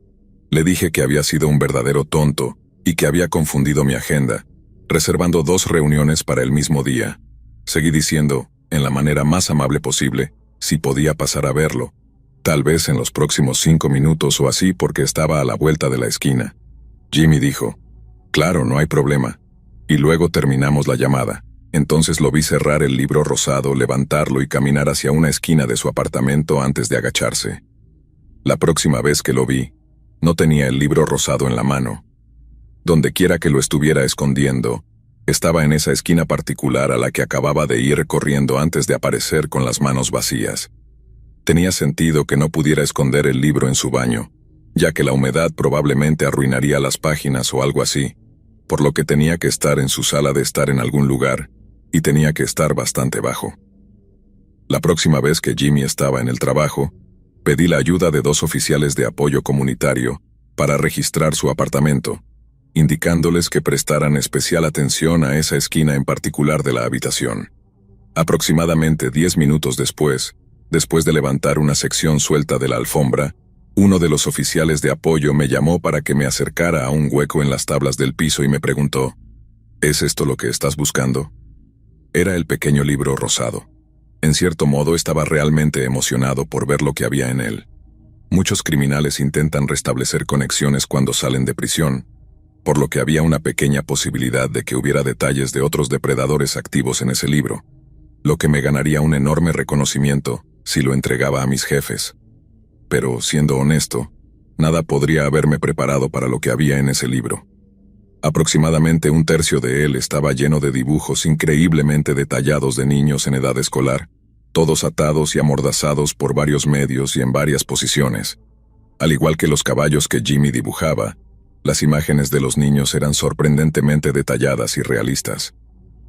Le dije que había sido un verdadero tonto y que había confundido mi agenda, reservando 2 reuniones para el mismo día. Seguí diciendo, en la manera más amable posible, si podía pasar a verlo, tal vez en los próximos 5 minutos o así porque estaba a la vuelta de la esquina. Jimmy dijo, claro, no hay problema. Y luego terminamos la llamada. Entonces lo vi cerrar el libro rosado, levantarlo y caminar hacia una esquina de su apartamento antes de agacharse. La próxima vez que lo vi, no tenía el libro rosado en la mano. Dondequiera que lo estuviera escondiendo, estaba en esa esquina particular a la que acababa de ir corriendo antes de aparecer con las manos vacías. Tenía sentido que no pudiera esconder el libro en su baño, ya que la humedad probablemente arruinaría las páginas o algo así, por lo que tenía que estar en su sala de estar en algún lugar, y tenía que estar bastante bajo. La próxima vez que Jimmy estaba en el trabajo, pedí la ayuda de 2 oficiales de apoyo comunitario para registrar su apartamento, indicándoles que prestaran especial atención a esa esquina en particular de la habitación. Aproximadamente 10 minutos después de levantar una sección suelta de la alfombra, uno de los oficiales de apoyo me llamó para que me acercara a un hueco en las tablas del piso y me preguntó, ¿es esto lo que estás buscando? Era el pequeño libro rosado. En cierto modo estaba realmente emocionado por ver lo que había en él. Muchos criminales intentan restablecer conexiones cuando salen de prisión, por lo que había una pequeña posibilidad de que hubiera detalles de otros depredadores activos en ese libro, lo que me ganaría un enorme reconocimiento si lo entregaba a mis jefes. Pero, siendo honesto, nada podría haberme preparado para lo que había en ese libro. Aproximadamente 1/3 de él estaba lleno de dibujos increíblemente detallados de niños en edad escolar, todos atados y amordazados por varios medios y en varias posiciones. Al igual que los caballos que Jimmy dibujaba, las imágenes de los niños eran sorprendentemente detalladas y realistas.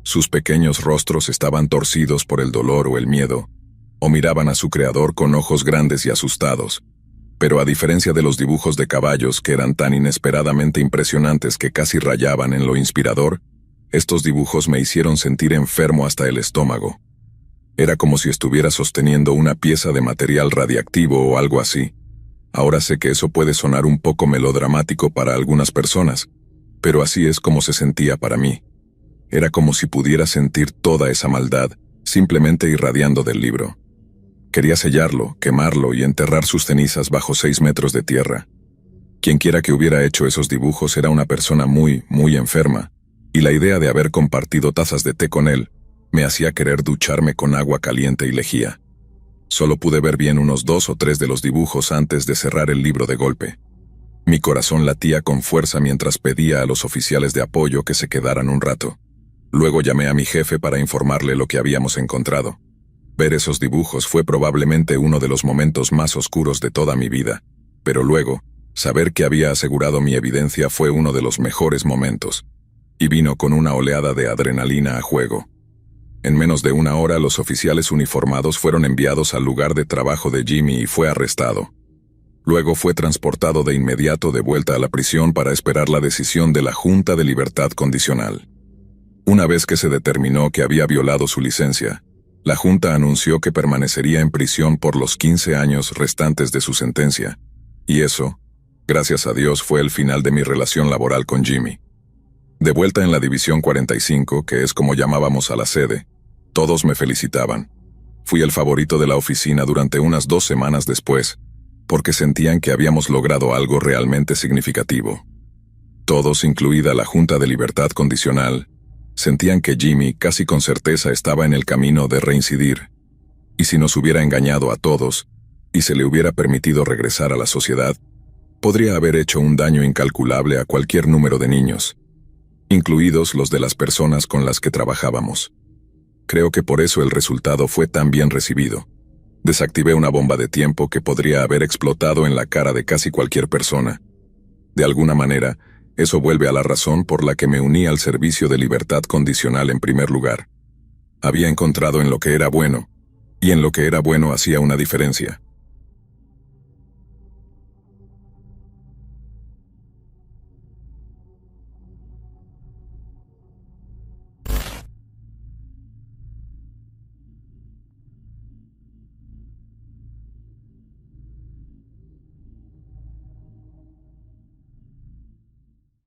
Sus pequeños rostros estaban torcidos por el dolor o el miedo, o miraban a su creador con ojos grandes y asustados. Pero a diferencia de los dibujos de caballos que eran tan inesperadamente impresionantes que casi rayaban en lo inspirador, estos dibujos me hicieron sentir enfermo hasta el estómago. Era como si estuviera sosteniendo una pieza de material radiactivo o algo así. Ahora sé que eso puede sonar un poco melodramático para algunas personas, pero así es como se sentía para mí. Era como si pudiera sentir toda esa maldad, simplemente irradiando del libro. Quería sellarlo, quemarlo y enterrar sus cenizas bajo 6 metros de tierra. Quienquiera que hubiera hecho esos dibujos era una persona muy, muy enferma, y la idea de haber compartido tazas de té con él me hacía querer ducharme con agua caliente y lejía. Solo pude ver bien unos 2 o 3 de los dibujos antes de cerrar el libro de golpe. Mi corazón latía con fuerza mientras pedía a los oficiales de apoyo que se quedaran un rato. Luego llamé a mi jefe para informarle lo que habíamos encontrado. Ver esos dibujos fue probablemente uno de los momentos más oscuros de toda mi vida, pero luego, saber que había asegurado mi evidencia fue uno de los mejores momentos, y vino con una oleada de adrenalina a juego. En menos de 1 hora los oficiales uniformados fueron enviados al lugar de trabajo de Jimmy y fue arrestado. Luego fue transportado de inmediato de vuelta a la prisión para esperar la decisión de la Junta de Libertad Condicional. Una vez que se determinó que había violado su licencia, la Junta anunció que permanecería en prisión por los 15 años restantes de su sentencia, y eso, gracias a Dios, fue el final de mi relación laboral con Jimmy. De vuelta en la División 45, que es como llamábamos a la sede, Todos me felicitaban. Fui el favorito de la oficina durante unas 2 semanas después, porque sentían que habíamos logrado algo realmente significativo. Todos, incluida la Junta de Libertad Condicional, sentían que Jimmy casi con certeza estaba en el camino de reincidir. Y si nos hubiera engañado a todos, y se le hubiera permitido regresar a la sociedad, podría haber hecho un daño incalculable a cualquier número de niños, incluidos los de las personas con las que trabajábamos. Creo que por eso el resultado fue tan bien recibido. Desactivé una bomba de tiempo que podría haber explotado en la cara de casi cualquier persona. De alguna manera, eso vuelve a la razón por la que me uní al servicio de libertad condicional en primer lugar. Había encontrado en lo que era bueno, y en lo que era bueno hacía una diferencia.